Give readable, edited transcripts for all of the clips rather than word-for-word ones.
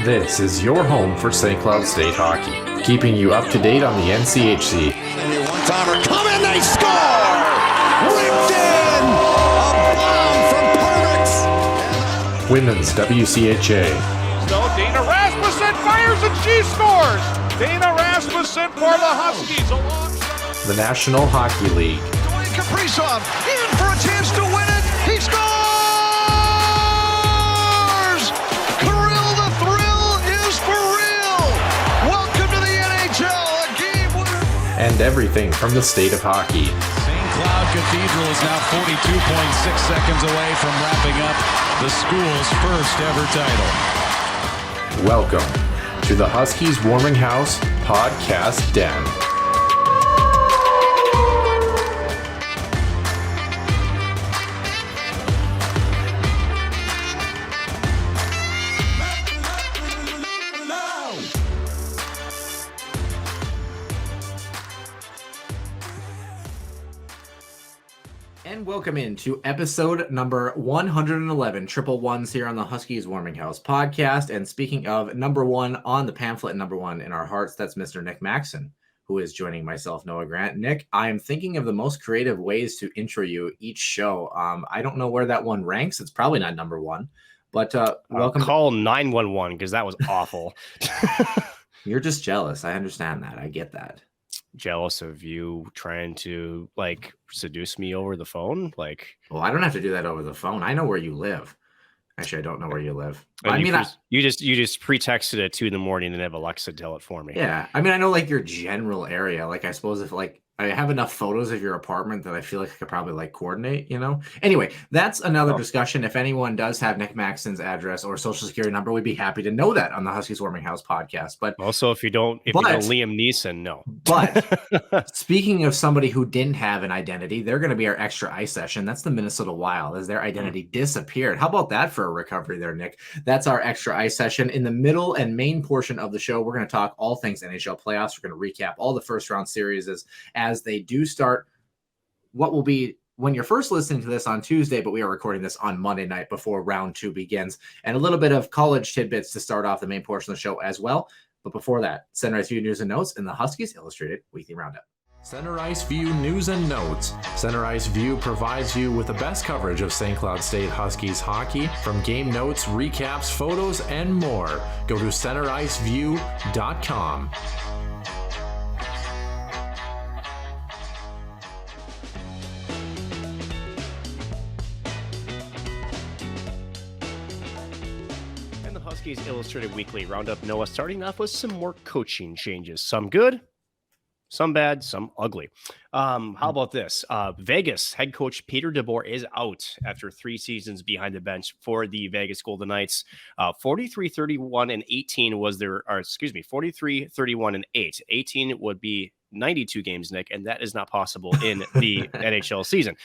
This is your home for St. Cloud State hockey, keeping you up to date on the NCHC. One-timer, come in, they score! Ripped in! A bomb from Permix! Women's WCHA. So Dana Rasmussen fires and she scores! Dana Rasmussen for the Huskies alongside The National Hockey League. Dwayne Kaprizov in for a chance to win it! He scores! Kirill, the thrill is for real! Welcome to the NHL, a game winner! And everything from the state of hockey. St. Cloud Cathedral is now 42.6 seconds away from wrapping up the school's first ever title. Welcome to the Huskies Warming House Podcast Den. And welcome into episode number 111, triple ones here on the Huskies Warming House podcast. And speaking of number one on the pamphlet, number one in our hearts, that's Mr. Nick Maxon, who is joining myself, Noah Grant. Nick, I am thinking of the most creative ways to intro you each show. I don't know where that one ranks. It's probably not number one, but welcome. Call 911 because that was awful. You're just jealous. I understand that. I get that. Jealous of you trying to seduce me over the phone. Well, I don't have to do that over the phone. I know where you live. Actually, I don't know where you live. You just pretexted at 2 a.m. and have Alexa tell it for me. Yeah. I mean, I know your general area. I suppose if I have enough photos of your apartment that I feel like I could probably coordinate, Anyway, that's another discussion. If anyone does have Nick Maxon's address or social security number, we'd be happy to know that on the Huskies Warming House podcast. But also, if you don't Liam Neeson, no. But speaking of somebody who didn't have an identity, they're going to be our extra ice session. That's the Minnesota Wild, as their identity disappeared. How about that for a recovery there, Nick? That's our extra ice session. In the middle and main portion of the show, we're going to talk all things NHL playoffs. We're going to recap all the first round series as they do start what will be when you're first listening to this on Tuesday, but we are recording this on Monday night before round 2 begins, and a little bit of college tidbits to start off the main portion of the show as well. But before that, Center Ice View News and Notes in the Huskies Illustrated Weekly Roundup. Center Ice View News and Notes. Center Ice View provides you with the best coverage of St. Cloud State Huskies hockey, from game notes, recaps, photos, and more. Go to centericeview.com. Huskies Illustrated Weekly Roundup, Noah, starting off with some more coaching changes. Some good, some bad, some ugly. How about this? Vegas head coach Peter DeBoer is out after 3 seasons behind the bench for the Vegas Golden Knights. 43-31-18 was their, 43-31-8. 18 would be 92 games, Nick, and that is not possible in the NHL season.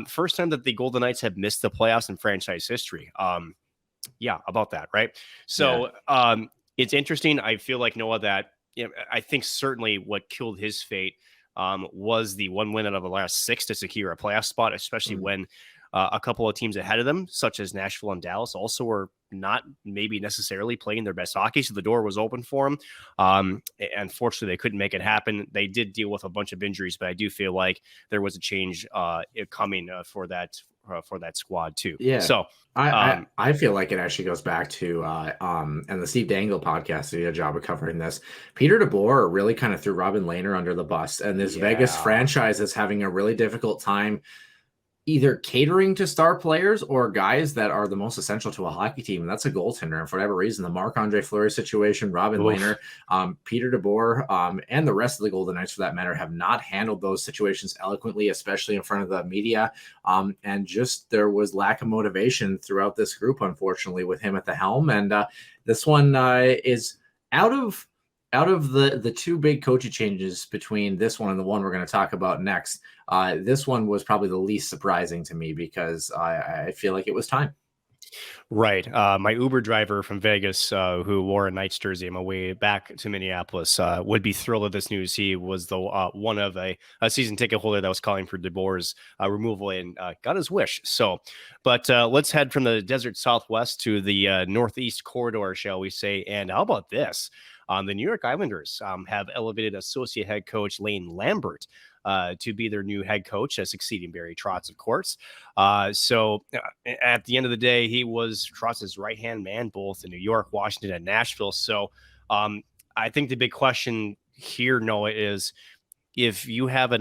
First time that the Golden Knights have missed the playoffs in franchise history. Yeah, about that, right? So it's interesting. I feel like, Noah, that I think certainly what killed his fate was the one win out of the last 6 to secure a playoff spot, especially when a couple of teams ahead of them, such as Nashville and Dallas, also were not maybe necessarily playing their best hockey. So the door was open for them. Unfortunately, they couldn't make it happen. They did deal with a bunch of injuries, but I do feel like there was a change coming for that squad too. Yeah. So I feel like it actually goes back to and the Steve Dangle podcast did a job of covering this. Peter DeBoer really kind of threw Robin Lehner under the bus, and this Vegas franchise is having a really difficult time either catering to star players or guys that are the most essential to a hockey team. And that's a goaltender. And for whatever reason, the Marc-Andre Fleury situation, Robin Lehner, Peter DeBoer, and the rest of the Golden Knights, for that matter, have not handled those situations eloquently, especially in front of the media. And just there was lack of motivation throughout this group, unfortunately, with him at the helm. And this one is out of the 2 big coaching changes between this one and the one we're going to talk about next. This one was probably the least surprising to me because I feel like it was time. Right. My Uber driver from Vegas, who wore a Knights jersey on my way back to Minneapolis, would be thrilled at this news. He was the one of a season ticket holder that was calling for DeBoer's removal and got his wish. So, but let's head from the desert Southwest to the Northeast corridor, shall we say? And how about this? The New York Islanders have elevated associate head coach Lane Lambert to be their new head coach, succeeding Barry Trotz, of course. So at the end of the day, he was Trotz's right-hand man, both in New York, Washington, and Nashville. So I think the big question here, Noah, is if you have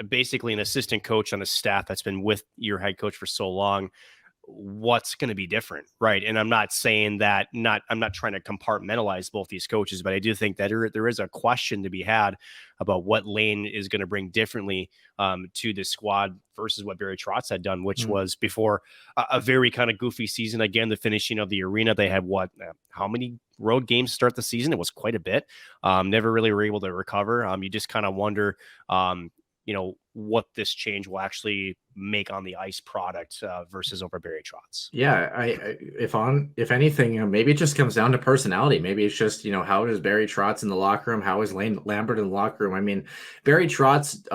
basically an assistant coach on a staff that's been with your head coach for so long, what's going to be different, right? And I'm not saying that I'm not trying to compartmentalize both these coaches, but I do think that there is a question to be had about what Lane is going to bring differently to the squad versus what Barry Trotz had done, which was before a very kind of goofy season. Again, the finishing of the arena, they had how many road games to start the season? It was quite a bit. Never really were able to recover. You just kind of wonder, what this change will actually make on the ice product versus over Barry Trotz. Yeah, if anything, maybe it just comes down to personality. Maybe it's just, how is Barry Trotz in the locker room? How is Lane Lambert in the locker room? I mean, Barry Trotz,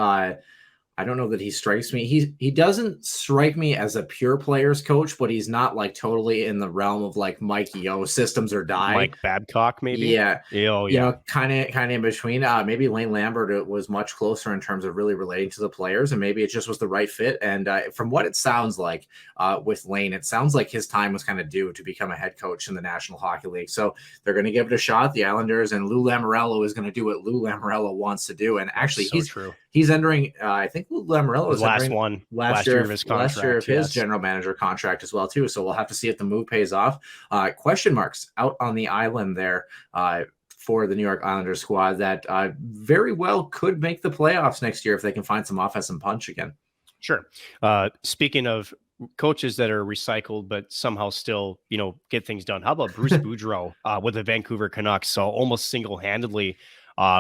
I don't know that he strikes me. He doesn't strike me as a pure players coach, but he's not like totally in the realm of like Mike Yo, systems or die. Mike Babcock, maybe. Yeah. Yeah. Kind of in between. Maybe Lane Lambert was much closer in terms of really relating to the players, and maybe it just was the right fit. And from what it sounds like with Lane, it sounds like his time was kind of due to become a head coach in the National Hockey League. So they're going to give it a shot. The Islanders, and Lou Lamoriello is going to do what Lou Lamoriello wants to do. And actually, he's entering. I think Lou Lamoriello was last year of his contract. Last year of his general manager contract as well too. So we'll have to see if the move pays off. Question marks out on the island there for the New York Islanders squad that very well could make the playoffs next year if they can find some offensive punch again. Sure. Speaking of coaches that are recycled but somehow still, get things done. How about Bruce Boudreau with the Vancouver Canucks? So almost single-handedly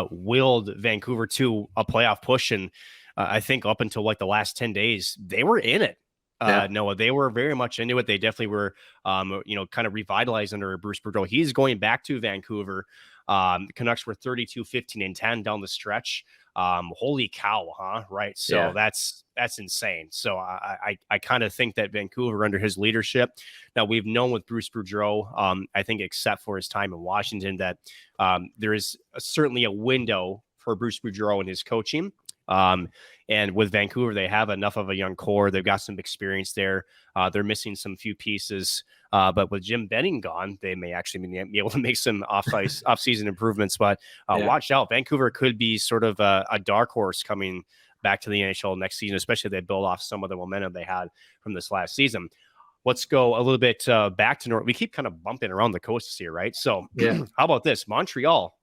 willed Vancouver to a playoff push, and I think up until like the last 10 days, they were in it. Noah, they were very much into it. They definitely were, kind of revitalized under Bruce Boudreau. He's going back to Vancouver. The Canucks were 32-15-10 down the stretch. Holy cow, huh? Right. So that's insane. So I kind of think that Vancouver under his leadership, now we've known with Bruce Boudreau, I think except for his time in Washington, that there is certainly a window for Bruce Boudreau and his coaching. And with Vancouver, they have enough of a young core. They've got some experience there. They're missing some few pieces. But with Jim Benning gone, they may actually be able to make some off-season improvements. But watch out. Vancouver could be sort of a dark horse coming back to the NHL next season, especially if they build off some of the momentum they had from this last season. Let's go a little bit back to North. We keep kind of bumping around the coasts here, right? So how about this? Montreal,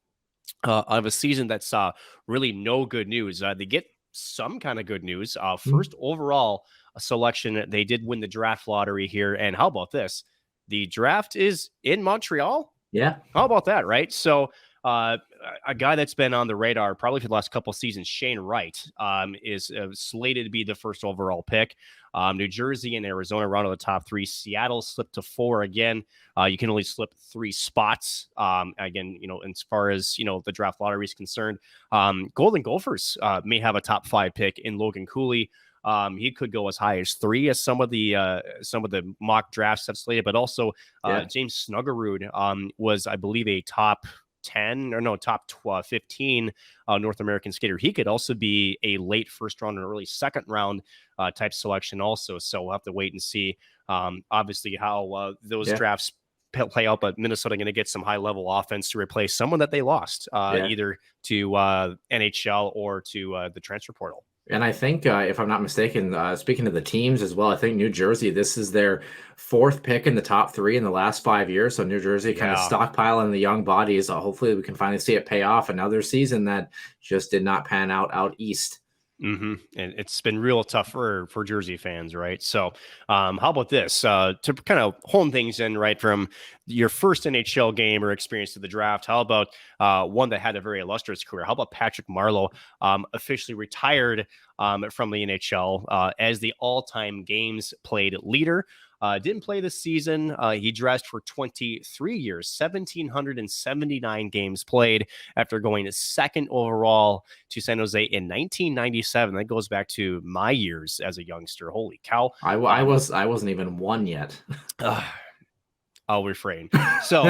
of a season that's really no good news. They get some kind of good news. First overall selection, they did win the draft lottery here. And how about this? The draft is in Montreal. Yeah. How about that, right? So a guy that's been on the radar probably for the last couple of seasons, Shane Wright, is slated to be the first overall pick. New Jersey and Arizona round of the top three. Seattle slipped to 4 again. You can only slip 3 spots. Again, as far as, the draft lottery is concerned, Golden Gophers may have a top 5 pick in Logan Cooley. He could go as high as 3 as some of the mock drafts have slated, but also James Snuggerud was, I believe, a top 15 North American skater. He could also be a late first round and early second round type selection also. So we'll have to wait and see obviously how those drafts play out, but Minnesota going to get some high level offense to replace someone that they lost either to NHL or to the transfer portal. And I think, if I'm not mistaken, speaking of the teams as well, I think New Jersey, this is their 4th pick in the top 3 in the last 5 years. So New Jersey kind of stockpiling the young bodies. Hopefully we can finally see it pay off. Another season that just did not pan out east. Mm-hmm. And it's been real tough for Jersey fans, right? So how about this? To kind of hone things in, right, from your first NHL game or experience to the draft, how about one that had a very illustrious career? How about Patrick Marlow, officially retired from the NHL as the all-time games played leader? Didn't play this season. He dressed for 23 years, 1,779 games played after going second overall to San Jose in 1997. That goes back to my years as a youngster. Holy cow. I wasn't even one yet. I'll refrain. So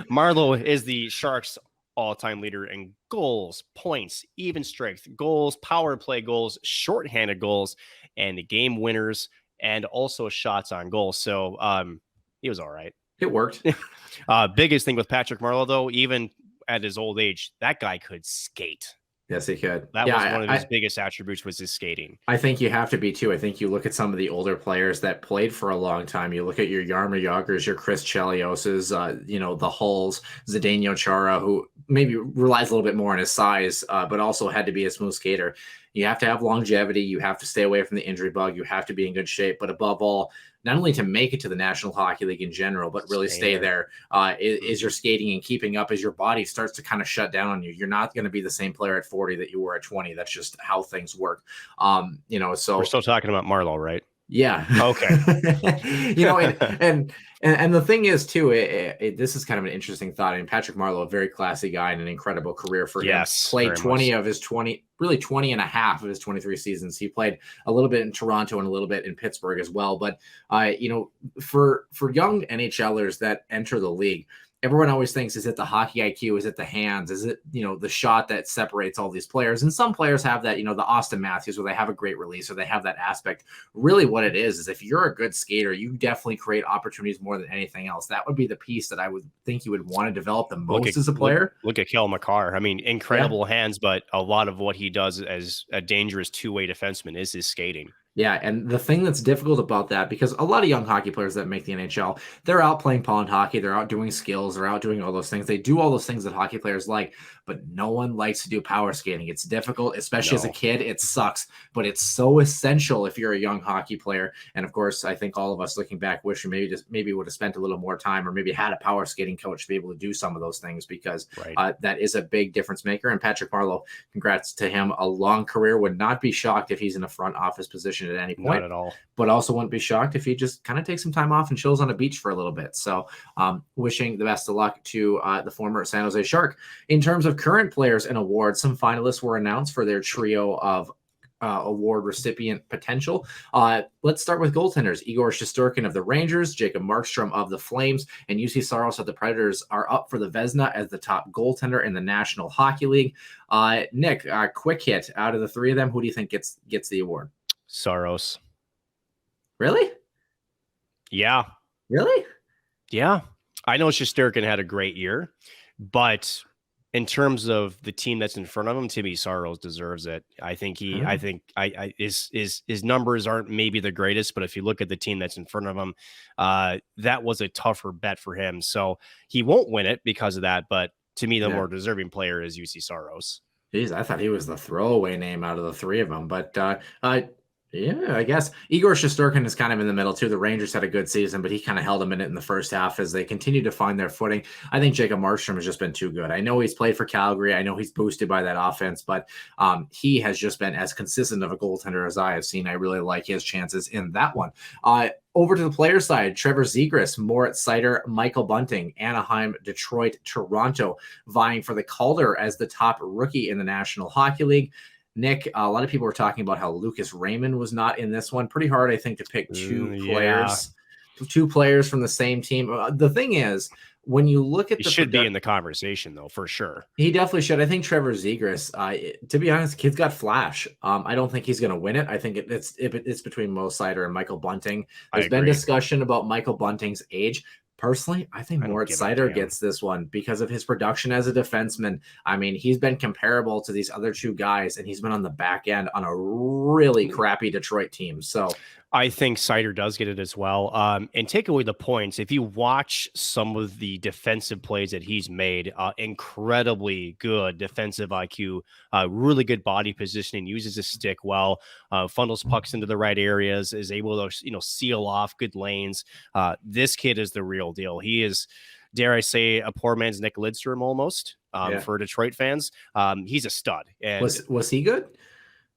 Marlow is the Sharks' all-time leader in goals, points, even strength, goals, power play goals, shorthanded goals, and game winners, and also shots on goal. So he was all right. It worked. Biggest thing with Patrick Marlow, though, even at his old age, that guy could skate. Yes, he could. That was one of his biggest attributes, was his skating. I think you have to be too. I think you look at some of the older players that played for a long time. You look at your Jaromir Jagrs, your Chris Chelioses, the Hulls, Zdeno Chara, who maybe relies a little bit more on his size, but also had to be a smooth skater. You have to have longevity. You have to stay away from the injury bug. You have to be in good shape. But above all, not only to make it to the National Hockey League in general, but really stay there, is your skating and keeping up as your body starts to kind of shut down on you. You're not going to be the same player at 40 that you were at 20. That's just how things work. So we're still talking about Marlow, right? Yeah. Okay. And the thing is too, this is kind of an interesting thought. I mean, Patrick Marlow, a very classy guy and an incredible career for him. Yes, played 20 of his 20, really 20 and a half of his 23 seasons. He played a little bit in Toronto and a little bit in Pittsburgh as well. But for young NHLers that enter the league, everyone always thinks, is it the hockey IQ? Is it the hands? Is it, the shot that separates all these players? And some players have that, the Austin Matthews, where they have a great release or they have that aspect. Really what it is if you're a good skater, you definitely create opportunities more than anything else. That would be the piece that I would think you would want to develop the most as a player. Look at Kel McCarr. I mean, incredible hands, but a lot of what he does as a dangerous two-way defenseman is his skating. Yeah, and the thing that's difficult about that, because a lot of young hockey players that make the NHL, they're out playing pond hockey, they're out doing skills, they're out doing all those things. They do all those things that hockey players like, but no one likes to do power skating. It's difficult, especially as a kid. It sucks, but it's so essential if you're a young hockey player. And of course, I think all of us looking back wish we maybe would have spent a little more time or maybe had a power skating coach to be able to do some of those things, because that is a big difference maker. And Patrick Marlow, congrats to him. A long career. Would not be shocked if he's in a front office position at any point. Not at all. But also wouldn't be shocked if he just kind of takes some time off and chills on a beach for a little bit. So wishing the best of luck to the former San Jose Shark. In terms of current players and awards, some finalists were announced for their trio of award recipient potential. Let's start with goaltenders. Igor Shesterkin of the Rangers, Jacob Markstrom of the Flames, and UC Saros of the Predators are up for the Vezina as the top goaltender in the National Hockey League. Nick, quick hit out of the three of them, who do you think gets the award? Saros. Really? Yeah. Really? Yeah. I know Shesterkin had a great year, but in terms of the team that's in front of him, Timmy Saros deserves it. I think his numbers aren't maybe the greatest, but if you look at the team that's in front of him, that was a tougher bet for him. So he won't win it because of that. But to me, the more deserving player is UC Saros. Jeez, I thought he was the throwaway name out of the three of them, but yeah, I guess Igor Shesterkin is kind of in the middle too. The Rangers had a good season, but he kind of held them in it in the first half as they continue to find their footing. I think Jacob Markstrom has just been too good. I know he's played for Calgary. I know he's boosted by that offense, but he has just been as consistent of a goaltender as I have sseen. I really like his chances in that one. Over to the player side, Trevor Zegras, Moritz Seider, Michael Bunting, Anaheim, Detroit, Toronto, vying for the Calder as the top rookie in the National Hockey League. Nick, a lot of people were talking about how Lucas Raymond was not in this one. Pretty hard, I think, to pick two players from the same team. The thing is, when you look at he should be in the conversation, though, for sure. He definitely should. I think Trevor Zegras, to be honest, kid's got flash. I don't think he's going to win it. I think it's between Mo Seider and Michael Bunting. There's been discussion about Michael Bunting's age. Personally, I think Moritz Seider gets this one because of his production as a defenseman. I mean, he's been comparable to these other two guys, and he's been on the back end on a really crappy Detroit team. So I think Seider does get it as well. And take away the points. If you watch some of the defensive plays that he's made, incredibly good defensive IQ, really good body positioning, uses his stick well, funnels pucks into the right areas, is able to, seal off good lanes. This kid is the real deal. He is, dare I say, a poor man's Nick Lidstrom almost for Detroit fans. He's a stud. And was he good?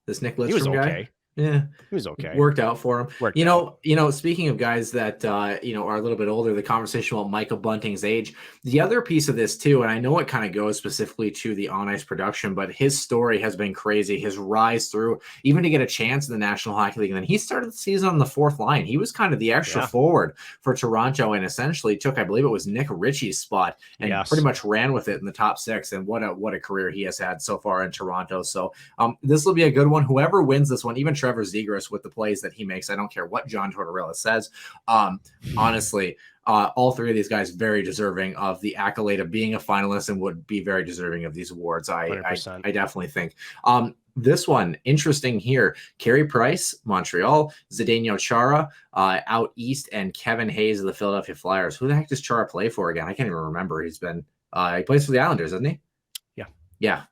This Nick Lidstrom he was guy? okay. Yeah, He was okay. Worked out for him. Worked out. Speaking of guys that are a little bit older, the conversation about Michael Bunting's age. The other piece of this too, and I know it kind of goes specifically to the on ice production, but his story has been crazy. His rise through, even to get a chance in the National Hockey League, and then he started the season on the fourth line. He was kind of the extra forward for Toronto, and essentially took, I believe it was Nick Ritchie's spot, and pretty much ran with it in the top six. And what a career he has had so far in Toronto. So this will be a good one. Whoever wins this one, even Trevor Zegras with the plays that he makes, I don't care what John Tortorella says. Honestly, all three of these guys very deserving of the accolade of being a finalist and would be very deserving of these awards. I definitely think. This one, interesting here. Carey Price, Montreal, Zdeno Chara, out east, and Kevin Hayes of the Philadelphia Flyers. Who the heck does Chara play for again? I can't even remember. He plays for the Islanders, doesn't he? Yeah.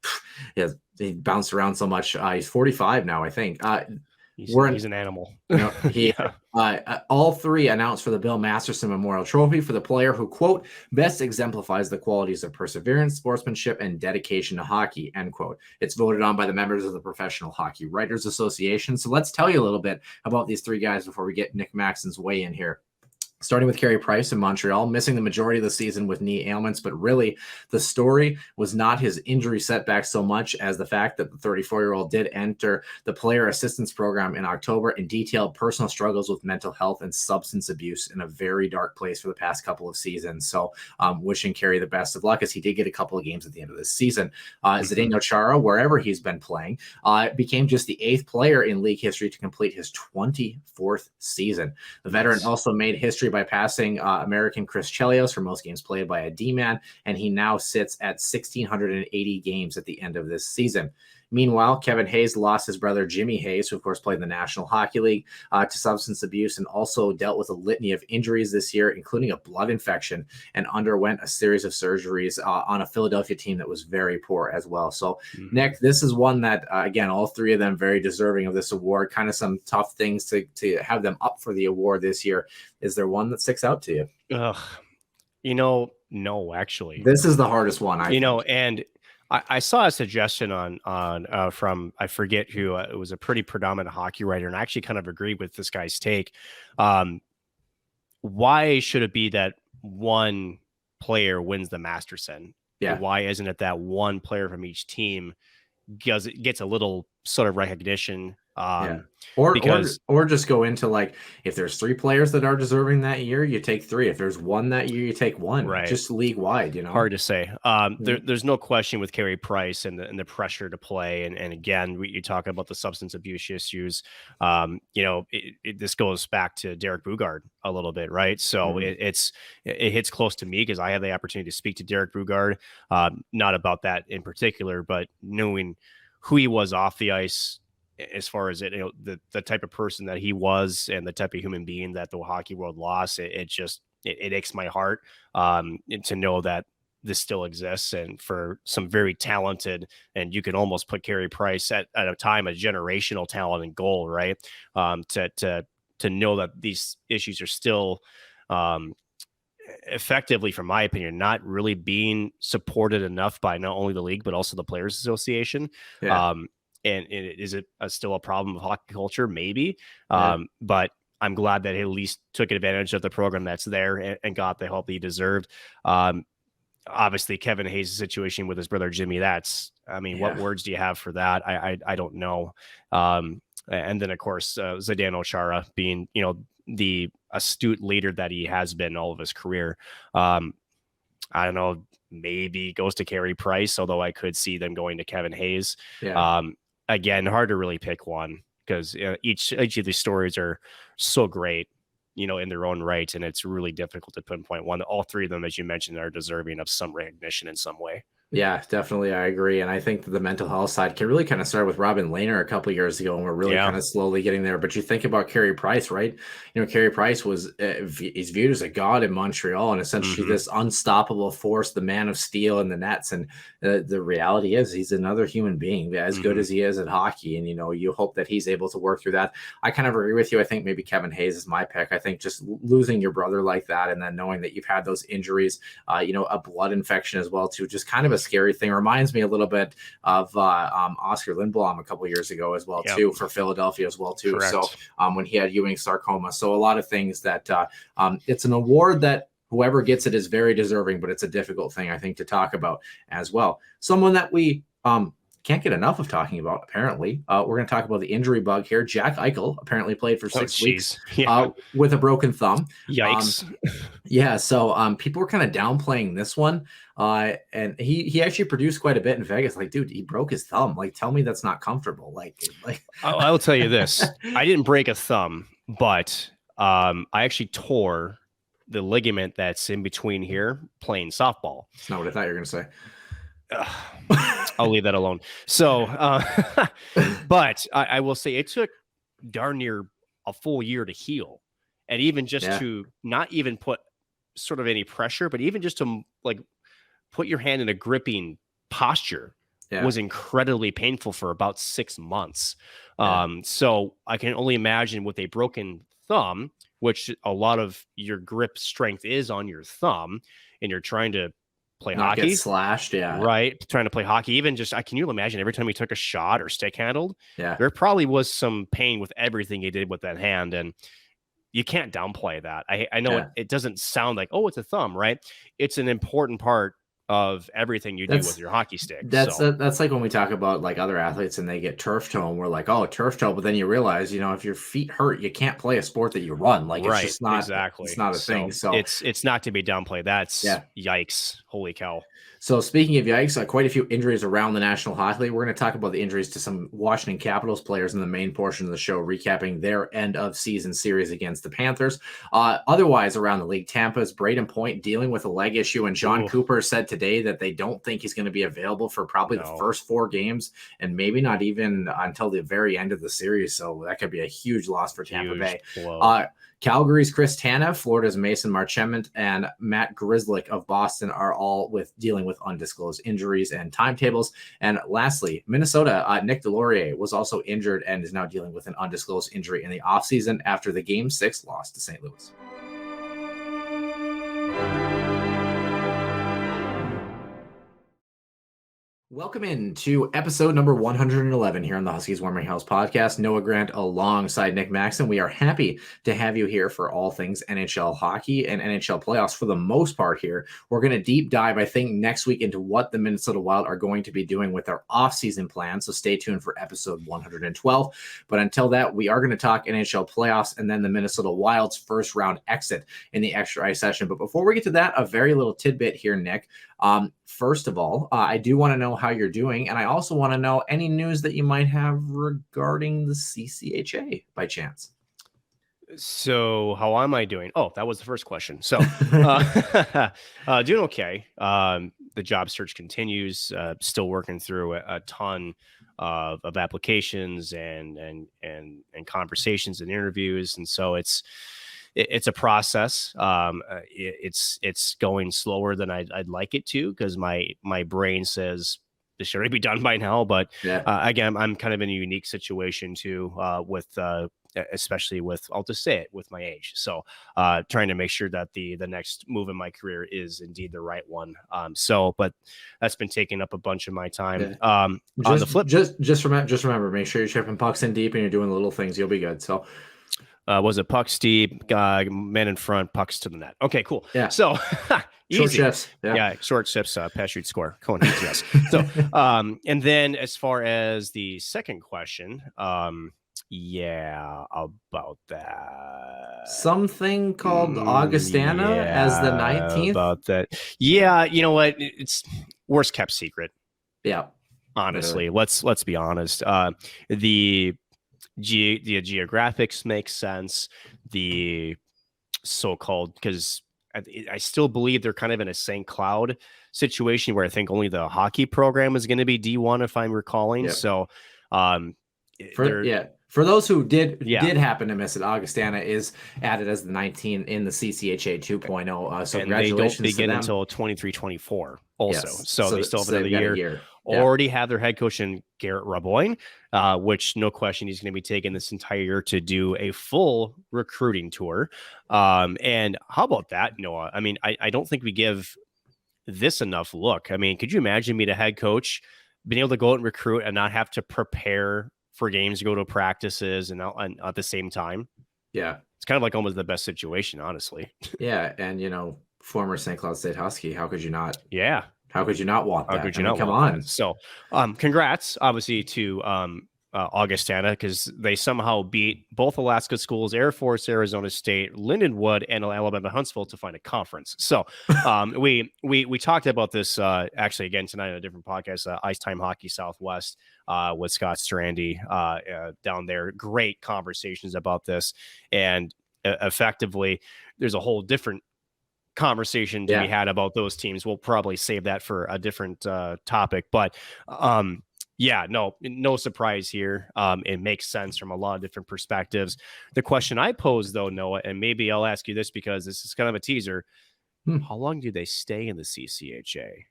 He bounced around so much. He's 45 now, I think. He's an animal. All three announced for the Bill Masterson Memorial Trophy for the player who, quote, best exemplifies the qualities of perseverance, sportsmanship, and dedication to hockey, end quote. It's voted on by the members of the Professional Hockey Writers Association. So let's tell you a little bit about these three guys before we get Nick Maxon's weigh in here. Starting with Carey Price in Montreal, missing the majority of the season with knee ailments, but really the story was not his injury setback so much as the fact that the 34-year-old did enter the player assistance program in October and detailed personal struggles with mental health and substance abuse in a very dark place for the past couple of seasons. So wishing Carey the best of luck, as he did get a couple of games at the end of this season. Zdeno Chara, wherever he's been playing, became just the 8th player in league history to complete his 24th season. The veteran also made history by passing American Chris Chelios for most games played by a D-man, and he now sits at 1,680 games at the end of this season. Meanwhile, Kevin Hayes lost his brother Jimmy Hayes, who of course played in the National Hockey League, to substance abuse, and also dealt with a litany of injuries this year, including a blood infection, and underwent a series of surgeries on a Philadelphia team that was very poor as well. So, Nick, this is one that, again, all three of them very deserving of this award. Kind of some tough things to have them up for the award this year. Is there one that sticks out to you? No, actually. This is the hardest one, I think. And I saw a suggestion on from, I forget who, it was a pretty predominant hockey writer, and I actually kind of agreed with this guy's take. Why should it be that one player wins the Masterson? Yeah. Why isn't it that one player from each team gets a little sort of recognition? Or just go into, like, if there's 3 players that are deserving that year, you take 3. If there's 1 that year, you take 1. Right. Just league wide, Hard to say. There's no question with Carey Price and the pressure to play, and again, you talk about the substance abuse issues. This goes back to Derek Bugard a little bit, right? So it hits close to me because I have the opportunity to speak to Derek Bugard, not about that in particular, but knowing who he was off the ice, as far as the type of person that he was and the type of human being that the hockey world lost, it aches my heart to know that this still exists, and for some very talented, and you can almost put Carey Price at a time, a generational talent in goal, right? To know that these issues are still effectively, from my opinion, not really being supported enough by not only the league, but also the Players Association. Yeah. And is it still a problem of hockey culture? Maybe. But I'm glad that he at least took advantage of the program that's there and got the help he deserved. Obviously, Kevin Hayes' situation with his brother Jimmy, what words do you have for that? I don't know. And then, of course, Zdeno Chara being, the astute leader that he has been all of his career. I don't know, maybe goes to Carey Price, although I could see them going to Kevin Hayes. Yeah. Again, hard to really pick one because each of these stories are so great, in their own right, and it's really difficult to pinpoint one. All three of them, as you mentioned, are deserving of some recognition in some way. Yeah, definitely. I agree. And I think that the mental health side can really kind of start with Robin Lehner a couple of years ago, and we're really kind of slowly getting there. But you think about Carey Price, right? Carey Price was he's viewed as a god in Montreal, and essentially this unstoppable force, the man of steel in the nets. And the reality is he's another human being, as good as he is at hockey. And, you hope that he's able to work through that. I kind of agree with you. I think maybe Kevin Hayes is my pick. I think just losing your brother like that, and then knowing that you've had those injuries, a blood infection as well, too, just kind of a scary thing. Reminds me a little bit of Oscar Lindblom a couple years ago as well, too, for Philadelphia as well, too. Correct. So when he had Ewing sarcoma. So a lot of things that it's an award that whoever gets it is very deserving, but it's a difficult thing, I think, to talk about as well. Someone that we can't get enough of talking about, apparently. We're going to talk about the injury bug here. Jack Eichel apparently played for 6 weeks with a broken thumb. Yikes. So people were kind of downplaying this one. And he actually produced quite a bit in Vegas. Like, dude, he broke his thumb. Like, tell me that's not comfortable. Like I will tell you this. I didn't break a thumb, but I actually tore the ligament that's in between here playing softball. That's not what I thought you were going to say. I'll leave that alone. So, but I will say it took darn near a full year to heal. And even just to not even put sort of any pressure, but even just to like put your hand in a gripping posture was incredibly painful for about 6 months. So I can only imagine with a broken thumb, which a lot of your grip strength is on your thumb, and you're trying to play not hockey, get slashed, right? Trying to play hockey, even just can you imagine every time he took a shot or stick handled? There probably was some pain with everything he did with that hand, and you can't downplay that. I know it doesn't sound like, oh, it's a thumb, right? It's an important part of everything you do with your hockey stick. That's like when we talk about like other athletes and they get turf toe, and we're like, oh, turf toe, but then you realize, if your feet hurt, you can't play a sport that you run. Like, it's just not it's not a thing. So it's not to be downplayed. That's yikes. Holy cow. So speaking of yikes, quite a few injuries around the National Hockey League. We're going to talk about the injuries to some Washington Capitals players in the main portion of the show, recapping their end of season series against the Panthers. Otherwise, around the league, Tampa's Braden Point dealing with a leg issue, and John Cooper said today that they don't think he's going to be available for probably the first 4 games, and maybe not even until the very end of the series. So that could be a huge loss for Tampa Bay. Calgary's Chris Tanev, Florida's Mason Marchment, and Matt Grzelcyk of Boston are all dealing with undisclosed injuries and timetables. And lastly, Minnesota, Nick Delorier was also injured and is now dealing with an undisclosed injury in the offseason after the Game 6 loss to St. Louis. Welcome in to episode number 111 here on the Huskies Warming House podcast. Noah Grant alongside Nick Maxon. We are happy to have you here for all things NHL hockey and NHL playoffs for the most part here. We're going to deep dive, I think, next week into what the Minnesota Wild are going to be doing with their offseason plan. So stay tuned for episode 112. But until that, we are going to talk NHL playoffs and then the Minnesota Wild's first round exit in the extra ice session. But before we get to that, a very little tidbit here, Nick. First of all, I do want to know how you're doing, and I also want to know any news that you might have regarding the CCHA by chance. So how am I doing? Oh, that was the first question. So doing okay. The job search continues, still working through a ton of applications and conversations and interviews. And so it's a process. It's going slower than I'd like it to, because my brain says this should already be done by now. But again, I'm kind of in a unique situation too, with especially with, I'll just say it, with my age. So trying to make sure that the next move in my career is indeed the right one. But that's been taking up a bunch of my time. On the flip, just remember, make sure you're chipping pucks in deep and you're doing the little things. You'll be good. So. Was it pucks deep, man in front, pucks to the net? Okay, cool. Yeah. So easy. Short shifts. Yeah, short shifts, pass, shoot, score. Cohen, yes. So, and then as far as the second question, about that. Something called Augustana as the 19th? About that. Yeah, you know what? It's worst kept secret. Yeah. Honestly, let's be honest. The geographics make sense. The so-called, because I still believe they're kind of in a St. Cloud situation where I think only the hockey program is going to be D1, if I'm recalling. Yep. So, for those who did happen to miss it, Augustana is added as the 19 in the CCHA 2.0. So and congratulations. They don't begin until 23-24 also. Yes. So they still have another year. Already have their head coach in Garrett Raboin, which no question he's going to be taking this entire year to do a full recruiting tour. And how about that, Noah? I mean, I don't think we give this enough look. I mean, could you imagine being a head coach, being able to go out and recruit and not have to prepare for games, go to practices and at the same time? Yeah. It's kind of like almost the best situation, honestly. Yeah. And, former St. Cloud State Husky, how could you not? Yeah. How could you not want that? How could you not come on? So, congrats, obviously, to Augustana, because they somehow beat both Alaska schools, Air Force, Arizona State, Lindenwood, and Alabama Huntsville to find a conference. So, we talked about this actually again tonight on a different podcast, Ice Time Hockey Southwest, with Scott Strandy down there. Great conversations about this, and effectively, there's a whole different conversation to be had about those teams. We'll probably save that for a different topic, but no surprise here. It makes sense from a lot of different perspectives. The question I pose though, Noah, and maybe I'll ask you this because this is kind of a teaser. How long do they stay in the CCHA?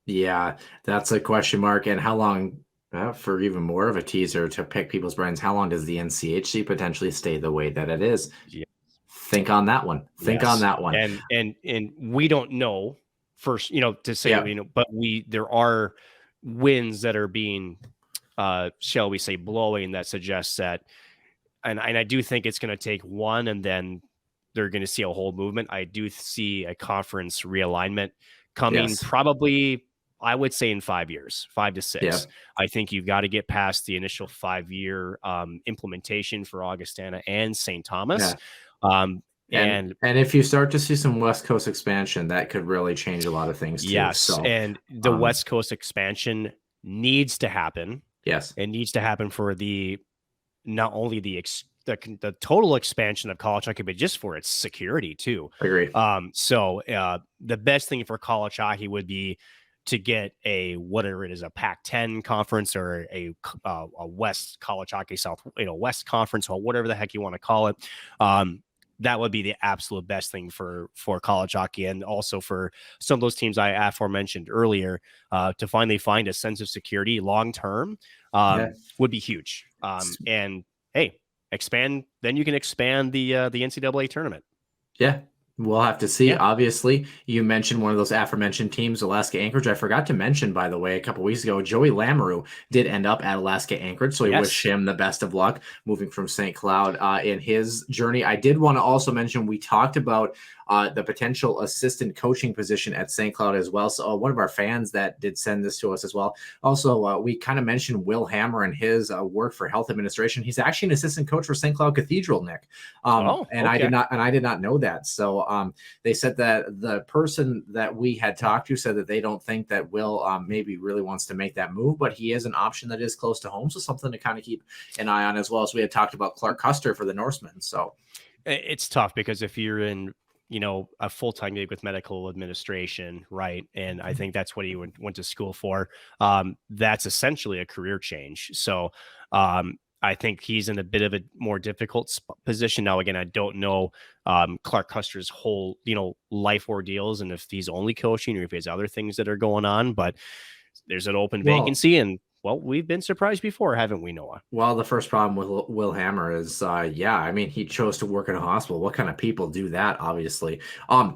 Yeah, that's a question mark. And how long, for even more of a teaser to pick people's brains, how long does the NCHC potentially stay the way that it is? Yeah. Think on that one. On that one. And we don't know first, to say, but there are winds that are being, shall we say, blowing that suggests that, and I do think it's going to take one, and then they're going to see a whole movement. I do see a conference realignment coming probably, I would say, in 5 years, 5 to 6. Yeah. I think you've got to get past the initial 5-year implementation for Augustana and St. Thomas. Yeah. And if you start to see some West Coast expansion, that could really change a lot of things too. Yes, so, and the West Coast expansion needs to happen. Yes, it needs to happen for not only the total expansion of college hockey, but just for its security too. I agree. So the best thing for college hockey would be to get whatever it is, a Pac-10 conference or a West College Hockey South, West Conference, or whatever the heck you want to call it. That would be the absolute best thing for college hockey, and also for some of those teams I aforementioned earlier, to finally find a sense of security long term would be huge. And hey, expand. Then you can expand the NCAA tournament. Yeah. We'll have to see. Yeah. Obviously, you mentioned one of those aforementioned teams, Alaska Anchorage. I forgot to mention, by the way, a couple weeks ago, Joey Lamoureux did end up at Alaska Anchorage, so we wish him the best of luck moving from St. Cloud in his journey. I did want to also mention, we talked about the potential assistant coaching position at St. Cloud as well. So one of our fans that did send this to us as well. Also, we kind of mentioned Will Hammer and his work for health administration. He's actually an assistant coach for St. Cloud Cathedral, Nick. I did not know that. So they said that the person that we had talked to said that they don't think that Will maybe really wants to make that move, but he is an option that is close to home. So something to kind of keep an eye on, as well as we had talked about Clark Custer for the Norsemen. So it's tough because if you're in, a full-time gig with medical administration, right? And I think that's what he went to school for. That's essentially a career change. So I think he's in a bit of a more difficult position. Now, again, I don't know Clark Custer's whole, life ordeals, and if he's only coaching or if he has other things that are going on, but there's an open vacancy, and well, we've been surprised before, haven't we, Noah? Well, the first problem with Will Hammer is, he chose to work in a hospital. What kind of people do that, obviously?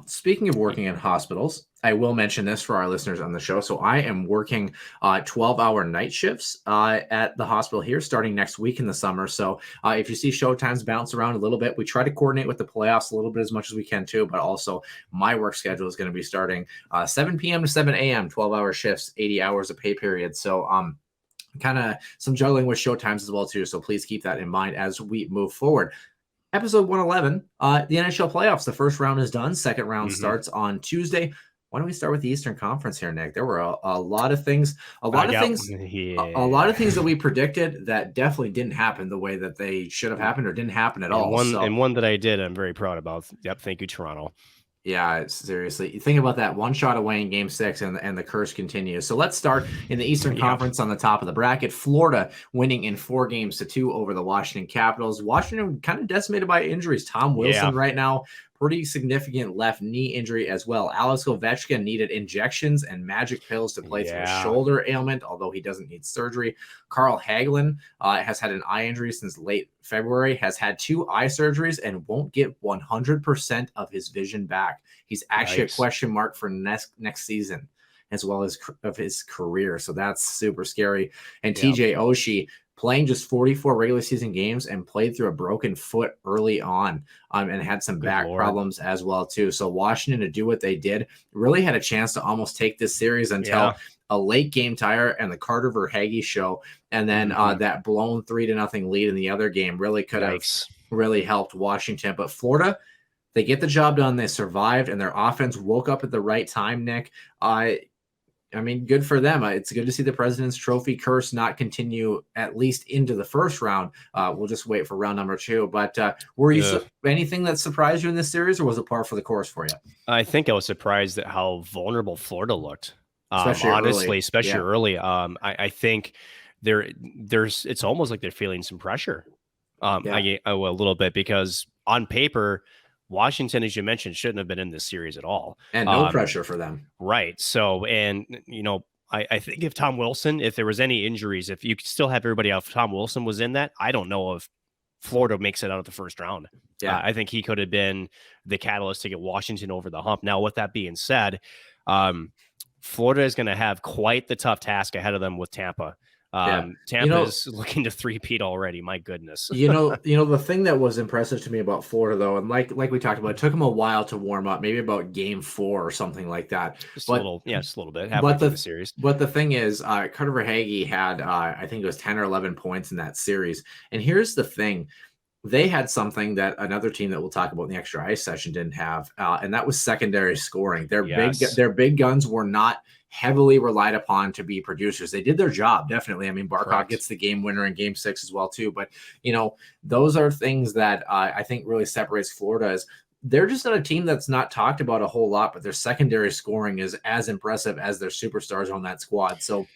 Speaking of working in hospitals, I will mention this for our listeners on the show. So I am working 12-hour night shifts at the hospital here starting next week in the summer. So if you see showtimes bounce around a little bit, we try to coordinate with the playoffs a little bit as much as we can too. But also my work schedule is going to be starting 7 p.m. to 7 a.m., 12-hour shifts, 80 hours of pay period. So kind of some juggling with showtimes as well too. So please keep that in mind as we move forward. Episode 111, the NHL playoffs. The first round is done. Second round starts on Tuesday. Why don't we start with the Eastern Conference here, Nick? There were a lot of things, a lot of things that we predicted that definitely didn't happen the way that they should have happened or didn't happen at all. One that I did, I'm very proud about. Yep. Thank you, Toronto. Yeah, seriously. Think about that. One shot away in Game 6, and the curse continues. So let's start in the Eastern Conference on the top of the bracket. Florida winning in 4-2 over the Washington Capitals. Washington kind of decimated by injuries. Tom Wilson right now, pretty significant left knee injury as well. Alex Ovechkin needed injections and magic pills to play through a shoulder ailment, although he doesn't need surgery. Carl Hagelin has had an eye injury since late February, has had 2 eye surgeries, and won't get 100% of his vision back. He's actually a question mark for next season. as well as of his career. So that's super scary. And TJ Oshie playing just 44 regular season games and played through a broken foot early on, and had some back problems as well too. So Washington, to do what they did, really had a chance to almost take this series until a late game tire and the Carter Verhaeghe show. And then that blown 3-0 lead in the other game really could have really helped Washington. But Florida, they get the job done. They survived, and their offense woke up at the right time, Nick. I mean, good for them. It's good to see the President's Trophy curse not continue at least into the first round. We'll just wait for round number 2. But were you anything that surprised you in this series, or was it par for the course for you? I think I was surprised at how vulnerable Florida looked. Especially early. I think there's it's almost like they're feeling some pressure a little bit, because on paper, Washington, as you mentioned, shouldn't have been in this series at all. And no pressure for them. Right. So, and, I think if Tom Wilson, if there was any injuries, if you could still have everybody out, if Tom Wilson was in that, I don't know if Florida makes it out of the first round. Yeah. I think he could have been the catalyst to get Washington over the hump. Now, with that being said, Florida is going to have quite the tough task ahead of them with Tampa. Tampa is looking to three-peat already. My goodness. The thing that was impressive to me about Florida, though, and like we talked about, it took them a while to warm up, maybe about game 4 or something like that. Just a little bit. Halfway through the series. But the thing is, Carter Verhaeghe had, I think it was 10 or 11 points in that series. And here's the thing. They had something that another team that we'll talk about in the extra ice session didn't have, and that was secondary scoring. Their big guns were not heavily relied upon to be producers. They did their job, definitely. I mean, Barkov gets the game winner in game 6 as well too. But those are things that I think really separates Florida. As they're just not a team that's not talked about a whole lot, but their secondary scoring is as impressive as their superstars on that squad. So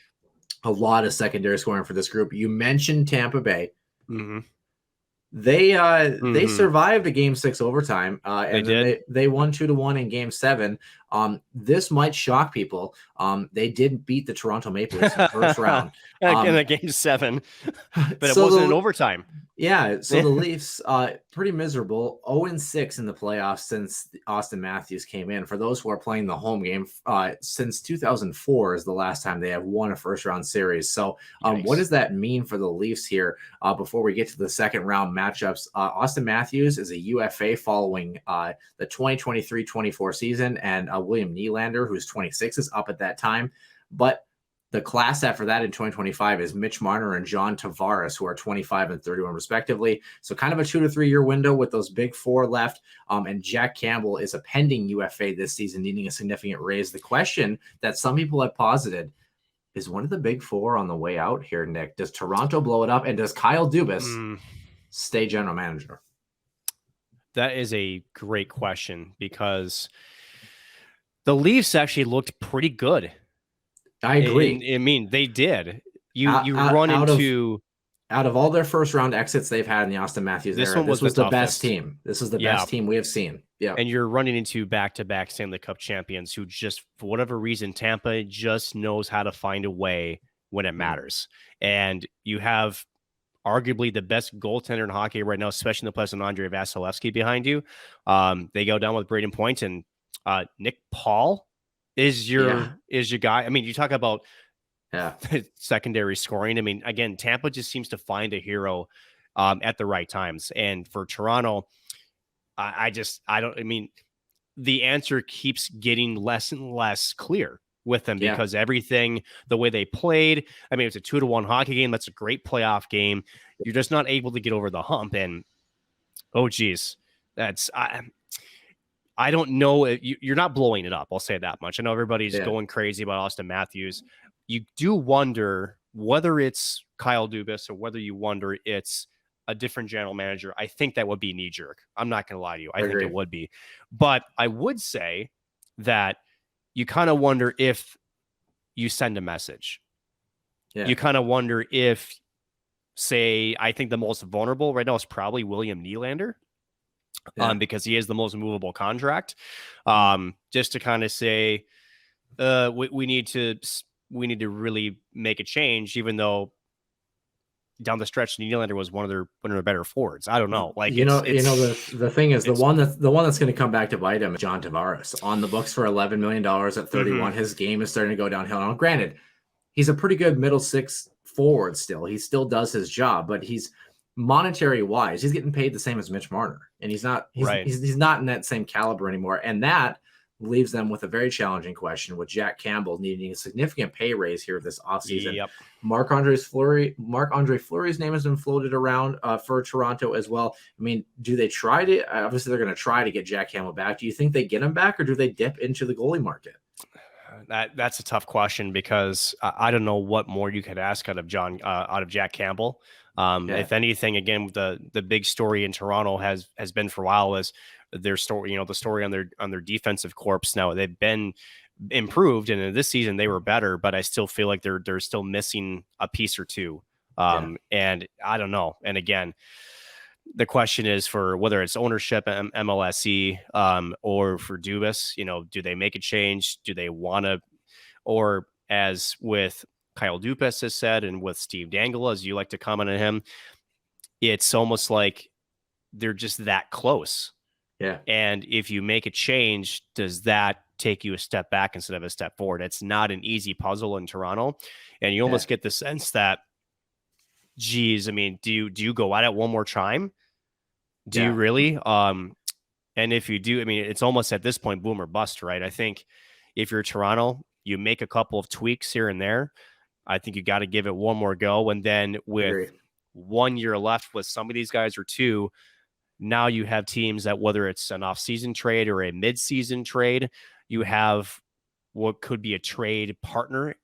a lot of secondary scoring for this group. You mentioned Tampa Bay. Mm-hmm. They survived a game 6 overtime, and they won 2-1 in game 7. This might shock people. They did beat the Toronto Maple Leafs in the first round in a game 7, but it wasn't in overtime. Yeah, so the Leafs pretty miserable, 0-6 in the playoffs since Austin Matthews came in. For those who are playing the home game, since 2004 is the last time they have won a first round series. So what does that mean for the Leafs here before we get to the second round matchups? Austin Matthews is a UFA following the 2023-24 season, and William Nylander, who's 26, is up at that time. But the class after that in 2025 is Mitch Marner and John Tavares, who are 25 and 31 respectively. So kind of a 2 to 3 year window with those big 4 left. And Jack Campbell is a pending UFA this season, needing a significant raise. The question that some people have posited is, one of the big 4 on the way out here, Nick? Does Toronto blow it up, and does Kyle Dubas stay general manager? That is a great question, because the Leafs actually looked pretty good. I agree. I mean, they did. Out of all their first round exits they've had in the Austin Matthews era, this was the best team. This is the best team we have seen. Yeah. And you're running into back-to-back Stanley Cup champions who just, for whatever reason, Tampa just knows how to find a way when it matters. And you have arguably the best goaltender in hockey right now, especially in the playoffs, and Andrei Vasilevsky behind you. They go down with Braden Point, and Nick Paul is your guy. I mean, you talk about secondary scoring. I mean, again, Tampa just seems to find a hero at the right times. And for Toronto, the answer keeps getting less and less clear with them, because everything, the way they played, I mean, it's a 2-1 hockey game. That's a great playoff game. You're just not able to get over the hump. And, oh, geez, I don't know. You're not blowing it up. I'll say that much. I know everybody's going crazy about Austin Matthews. You do wonder whether it's Kyle Dubas or whether you wonder it's a different general manager. I think that would be knee jerk. I'm not going to lie to you. I think it would be. But I would say that you kind of wonder if you send a message. Yeah. You kind of wonder if, say, I think the most vulnerable right now is probably William Nylander. Because he is the most movable contract. Just to kind of say, we need to really make a change, even though down the stretch, Nylander was one of their better forwards. I don't know. Like, the thing is, the one that's going to come back to bite him is John Tavares, on the books for $11 million at 31. His game is starting to go downhill. Now, granted, he's a pretty good middle six forward still. He still does his job, but he's monetary wise, he's getting paid the same as Mitch Marner, and he's not in that same caliber anymore. And that leaves them with a very challenging question, with Jack Campbell needing a significant pay raise here this offseason. Yep. Marc-Andre Fleury's name has been floated around for Toronto as well. I mean, do they try to? Obviously, they're going to try to get Jack Campbell back. Do you think they get him back, or do they dip into the goalie market? That's a tough question, because I don't know what more you could ask out of Jack Campbell. If anything, again, the big story in Toronto has been for a while is their story, the story on their defensive corps. Now they've been improved, and in this season they were better, but I still feel like they're still missing a piece or two. And I don't know. And again, the question is, for whether it's ownership, MLSE, or for Dubas, do they make a change? Do they want to, or as with Kyle Dubas has said, and with Steve Dangle, as you like to comment on him, it's almost like they're just that close. Yeah. And if you make a change, does that take you a step back instead of a step forward? It's not an easy puzzle in Toronto. And you almost get the sense that, geez, I mean, do you go at it one more time? Do you really? And if you do, I mean, it's almost at this point, boom or bust, right? I think if you're Toronto, you make a couple of tweaks here and there. I think you got to give it one more go. And then with 1 year left with some of these guys, or two, now you have teams that, whether it's an off-season trade or a mid-season trade, you have what could be a trade partner,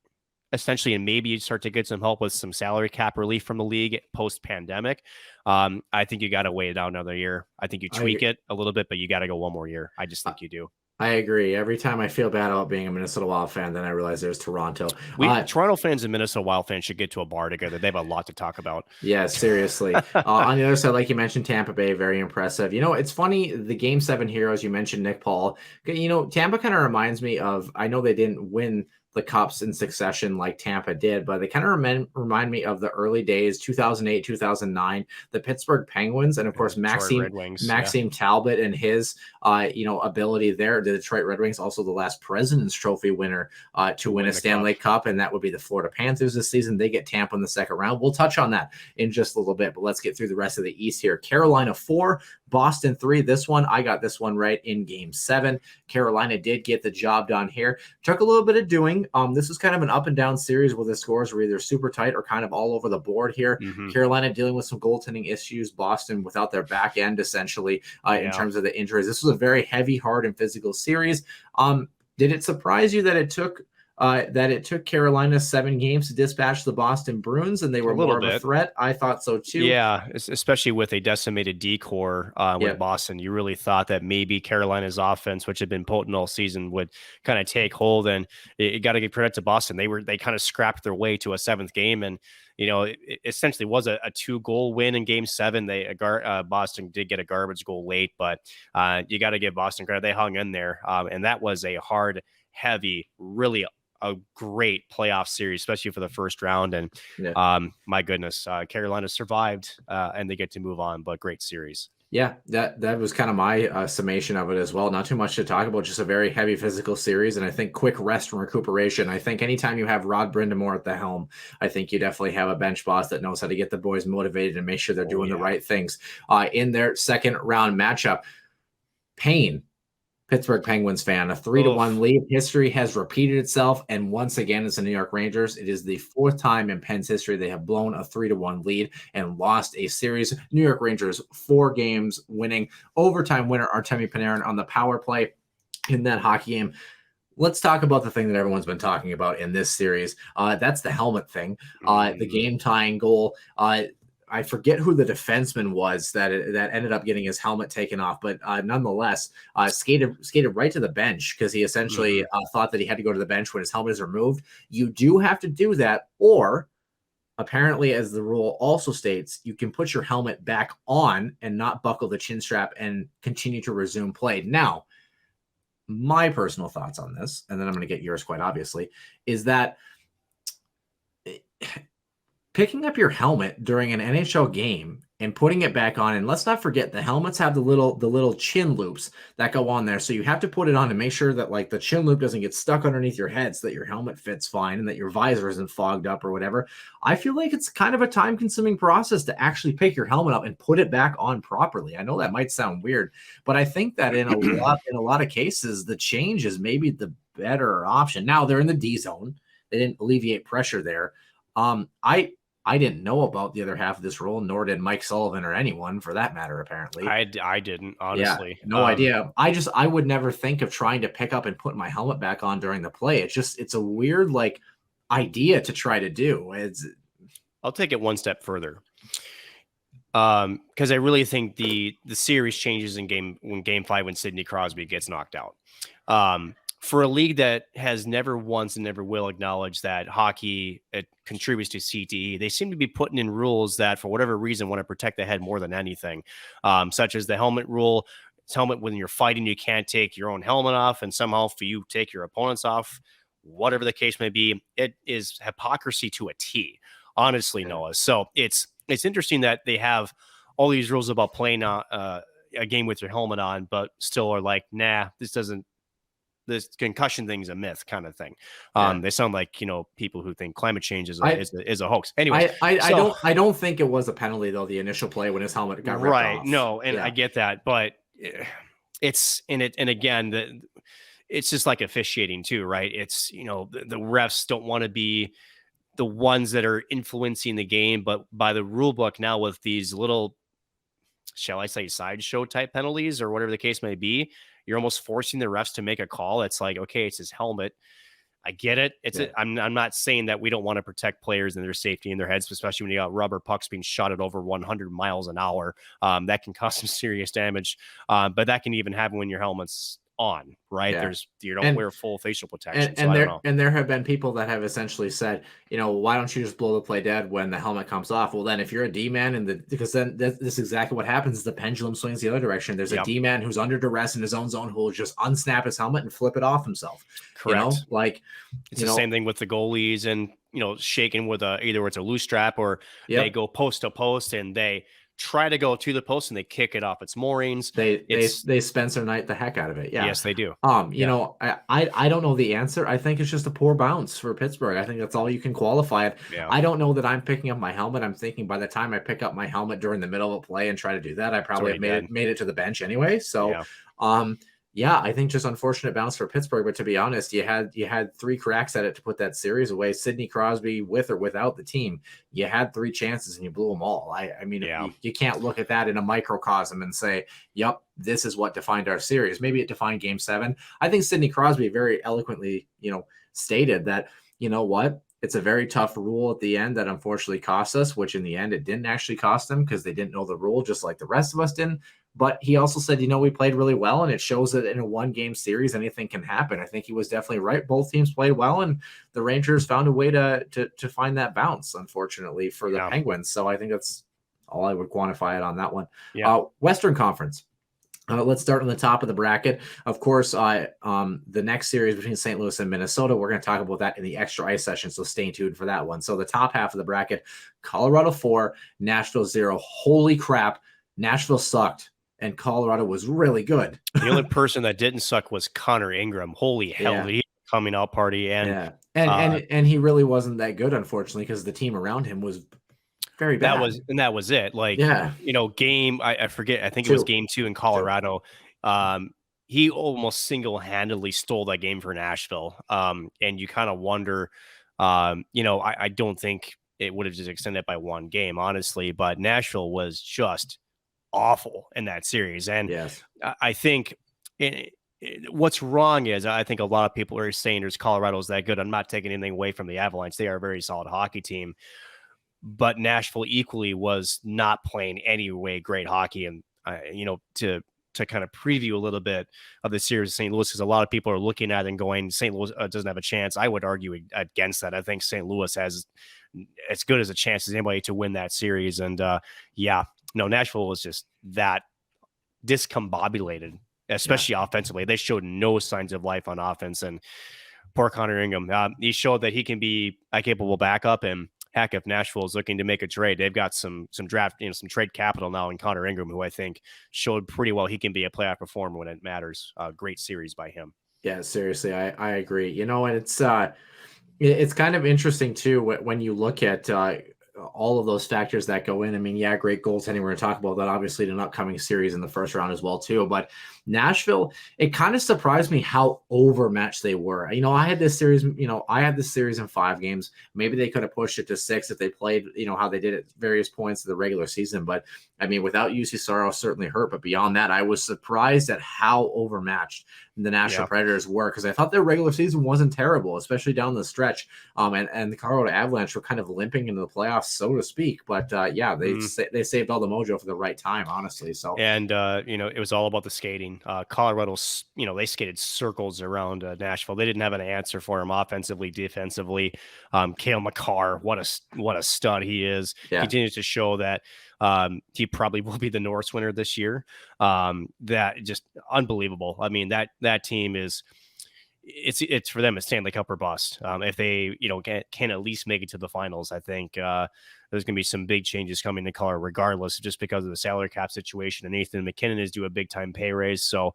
essentially, and maybe you start to get some help with some salary cap relief from the league post-pandemic. I think you got to wait it out another year. I think you tweak it a little bit, but you got to go one more year. I just think you do. I agree. Every time I feel bad about being a Minnesota Wild fan, then I realize there's Toronto. Toronto fans and Minnesota Wild fans should get to a bar together. They have a lot to talk about. Yeah, seriously. On the other side, like you mentioned, Tampa Bay, very impressive. It's funny, the Game 7 heroes, you mentioned Nick Paul. Tampa kind of reminds me of, I know they didn't win the cups in succession like Tampa did, but they kind of remind me of the early days, 2008, 2009, the Pittsburgh Penguins, and of course Maxime Talbot and his ability there. The Detroit Red Wings, also the last President's Trophy winner to win a Stanley Cup, and that would be the Florida Panthers this season. They get Tampa in the second round. We'll touch on that in just a little bit, but let's get through the rest of the East here. Carolina 4, Boston 3. I got this one right in Game 7. Carolina did get the job done here. Took a little bit of doing. This was kind of an up and down series where the scores were either super tight or kind of all over the board here. Carolina dealing with some goaltending issues. Boston without their back end, essentially, in terms of the injuries. This was a very heavy, hard, and physical series. Did it surprise you that it took Carolina 7 games to dispatch the Boston Bruins, and they were more of a threat? I thought so too. Yeah, especially with a decimated D-core with Boston. You really thought that maybe Carolina's offense, which had been potent all season, would kind of take hold, and you got to give credit to Boston. They kind of scrapped their way to a 7th game, and it essentially was a 2-goal win in Game 7. Boston did get a garbage goal late, but you got to give Boston credit. They hung in there, and that was a hard, heavy, really a great playoff series, especially for the first round. And my goodness, Carolina survived and they get to move on, but great series. Yeah, that was kind of my summation of it as well. Not too much to talk about, just a very heavy physical series. And I think quick rest and recuperation. I think anytime you have Rod Brindamore at the helm, I think you definitely have a bench boss that knows how to get the boys motivated and make sure they're doing the right things. In their second round matchup, Pittsburgh Penguins fan, a 3-1 lead. History has repeated itself, and once again, it's the New York Rangers. It is the 4th time in Penn's history they have blown a 3-1 lead and lost a series. New York Rangers 4 games winning. Overtime winner Artemi Panarin on the power play in that hockey game. Let's talk about the thing that everyone's been talking about in this series. That's the helmet thing. The game tying goal. I forget who the defenseman was that ended up getting his helmet taken off, but nonetheless, skated right to the bench because he essentially thought that he had to go to the bench when his helmet is removed. You do have to do that, or apparently, as the rule also states, you can put your helmet back on and not buckle the chin strap and continue to resume play. Now, my personal thoughts on this, and then I'm going to get yours quite obviously, is that picking up your helmet during an NHL game and putting it back on, and let's not forget the helmets have the little chin loops that go on there, so you have to put it on to make sure that like the chin loop doesn't get stuck underneath your head, so that your helmet fits fine and that your visor isn't fogged up or whatever. I feel like it's kind of a time-consuming process to actually pick your helmet up and put it back on properly. I know that might sound weird, but I think that in a lot of cases the change is maybe the better option. Now they're in the D zone; they didn't alleviate pressure there. I didn't know about the other half of this rule, nor did Mike Sullivan or anyone for that matter, apparently. I didn't, honestly. Yeah, no idea. I would never think of trying to pick up and put my helmet back on during the play. It's a weird like idea to try to do. I'll take it one step further. Because I really think the series changes in game 5 when Sidney Crosby gets knocked out. For a league that has never once and never will acknowledge that hockey it contributes to CTE, they seem to be putting in rules that, for whatever reason, want to protect the head more than anything, such as the helmet rule. It's helmet when you're fighting, you can't take your own helmet off, and somehow for you take your opponent's off. Whatever the case may be, it is hypocrisy to a T, honestly, Noah. So it's interesting that they have all these rules about playing a game with your helmet on, but still are like, nah, this concussion thing's a myth kind of thing. They sound like, people who think climate change is a hoax. Anyway, I don't think it was a penalty though. The initial play when his helmet got ripped off. No. And I get that, but it's in it. And again, it's just like officiating too, right? It's, the refs don't want to be the ones that are influencing the game, but by the rule book now with these little, shall I say, sideshow type penalties or whatever the case may be, you're almost forcing the refs to make a call. It's like, okay, it's his helmet. I get it. I'm not saying that we don't want to protect players and their safety and their heads, especially when you got rubber pucks being shot at over 100 miles an hour. That can cause some serious damage. But that can even happen when your helmet's on, right? Yeah. You don't wear full facial protection. And there have been people that have essentially said, why don't you just blow the play dead when the helmet comes off? Well, then if you're a D-man because then this is exactly what happens. The pendulum swings the other direction. There's a D-man who's under duress in his own zone who will just unsnap his helmet and flip it off himself. Correct. It's the same thing with the goalies and, shaking with either it's a loose strap or they go post to post and they try to go to the post and they kick it off its moorings. They Spencer Knight the heck out of it. Yeah. Yes, they do. I don't know the answer. I think it's just a poor bounce for Pittsburgh. I think that's all you can qualify it. Yeah. I don't know that I'm picking up my helmet. I'm thinking by the time I pick up my helmet during the middle of a play and try to do that, I probably have made it to the bench anyway. So I think just unfortunate bounce for Pittsburgh. But to be honest, you had 3 cracks at it to put that series away. Sidney Crosby, with or without the team, you had 3 chances and you blew them all. You can't look at that in a microcosm and say, "Yep, this is what defined our series." Maybe it defined Game 7. I think Sidney Crosby very eloquently, stated that, it's a very tough rule at the end that unfortunately cost us. Which in the end it didn't actually cost them because they didn't know the rule, just like the rest of us didn't. But he also said, we played really well, and it shows that in a 1-game series, anything can happen. I think he was definitely right. Both teams played well, and the Rangers found a way to find that bounce, unfortunately, for the Penguins. So I think that's all I would quantify it on that one. Yeah. Western Conference. Let's start on the top of the bracket. Of course, the next series between St. Louis and Minnesota, we're going to talk about that in the extra ice session, so stay tuned for that one. So the top half of the bracket, Colorado 4, Nashville 0. Holy crap, Nashville sucked. And Colorado was really good. The only person that didn't suck was Connor Ingram. Holy hell, he had a coming out party. And he really wasn't that good, unfortunately, because the team around him was very bad. That was it. I forget, I think it was game 2 in Colorado. He almost single-handedly stole that game for Nashville. And you kind of wonder, I don't think it would have just extended by 1 game, honestly, but Nashville was just awful in that series. And I think what's wrong is I think a lot of people are saying there's Colorado's that good. I'm not taking anything away from the Avalanche. They are a very solid hockey team, but Nashville equally was not playing any way great hockey. And to kind of preview a little bit of the series of St. Louis, because a lot of people are looking at it and going, St. Louis doesn't have a chance. I would argue against that. I think St. Louis has as good as a chance as anybody to win that series. And Nashville was just that discombobulated, especially offensively. They showed no signs of life on offense. And poor Connor Ingram, he showed that he can be a capable backup. And heck, if Nashville is looking to make a trade, they've got some draft, some trade capital now in Connor Ingram, who I think showed pretty well he can be a playoff performer when it matters. Great series by him. Yeah, seriously, I agree. And it's kind of interesting too when you look at all of those factors that go in. I mean, yeah, great goaltending. We're going to talk about that obviously in an upcoming series in the first round as well too. But Nashville, it kind of surprised me how overmatched they were. I had this series in 5 games. Maybe they could have pushed it to 6 if they played, how they did at various points of the regular season. But I mean, without UC Saros certainly hurt. But beyond that, I was surprised at how overmatched the Nashville Predators were, because I thought their regular season wasn't terrible, especially down the stretch. And the Colorado Avalanche were kind of limping into the playoffs, so to speak. But they saved all the mojo for the right time, honestly. So it was all about the skating. Colorado, they skated circles around Nashville. They didn't have an answer for him offensively, defensively. Cale Makar, what a stud he is. Yeah. Continues to show that he probably will be the Norris winner this year. That just unbelievable. I mean, that team is. It's for them a Stanley Cup or bust. If they can at least make it to the finals, I think there's going to be some big changes coming to Colorado, regardless, just because of the salary cap situation. And Nathan McKinnon is due a big time pay raise, so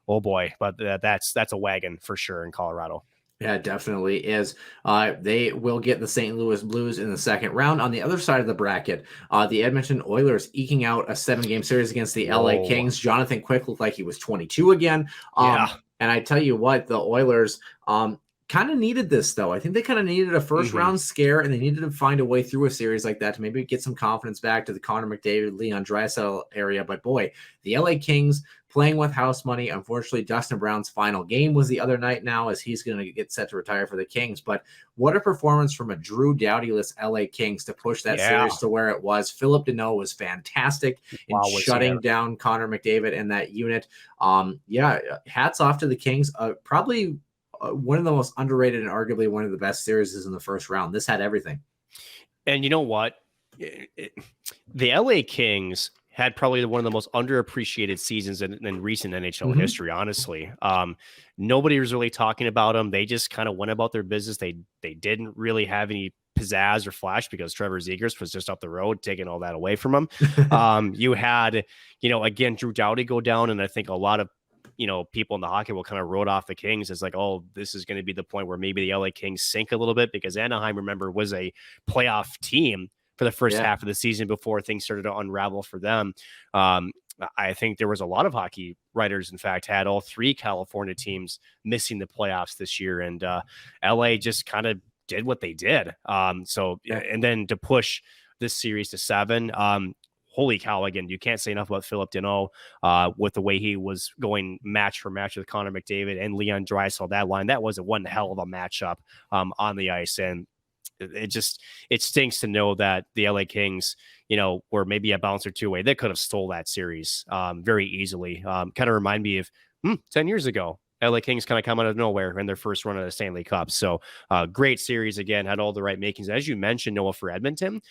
oh boy, but that's a wagon for sure in Colorado. Yeah, it definitely is. They will get the St. Louis Blues in the second round. On the other side of the bracket, the Edmonton Oilers eking out a 7-game series against the LA Kings. Jonathan Quick looked like he was 22 again. And I tell you what, the Oilers kind of needed this, though. I think they kind of needed a first-round scare, and they needed to find a way through a series like that to maybe get some confidence back to the Connor McDavid, Leon Draisaitl area. But boy, the LA Kings playing with house money. Unfortunately, Dustin Brown's final game was the other night now, as he's going to get set to retire for the Kings. But what a performance from a Drew Doughty-less LA Kings to push that series to where it was. Philip Deneau was fantastic in shutting down Connor McDavid and that unit. Hats off to the Kings. Probably one of the most underrated and arguably one of the best series in the first round. This had everything. And you know what? The LA Kings had probably one of the most underappreciated seasons in recent NHL history, honestly. Nobody was really talking about them. They just kind of went about their business. They didn't really have any pizzazz or flash because Trevor Zegras was just up the road, taking all that away from him. You had, again, Drew Doughty go down, and I think a lot of people in the hockey will kind of wrote off the Kings as like, oh, this is going to be the point where maybe the LA Kings sink a little bit, because Anaheim, remember, was a playoff team for the first half of the season before things started to unravel for them. I think there was a lot of hockey writers, in fact, had all 3 California teams missing the playoffs this year, and LA just kind of did what they did. And then to push this series to 7, holy cow, again, you can't say enough about Philip Deneau with the way he was going match for match with Connor McDavid and Leon Draisaitl. That line, that was one hell of a matchup on the ice. And it stinks to know that the LA Kings, were maybe a bounce or 2 away. They could have stole that series very easily. Kind of remind me of 10 years ago. LA Kings kind of come out of nowhere in their first run of the Stanley Cup. So great series again, had all the right makings. As you mentioned, Noah, for Edmonton,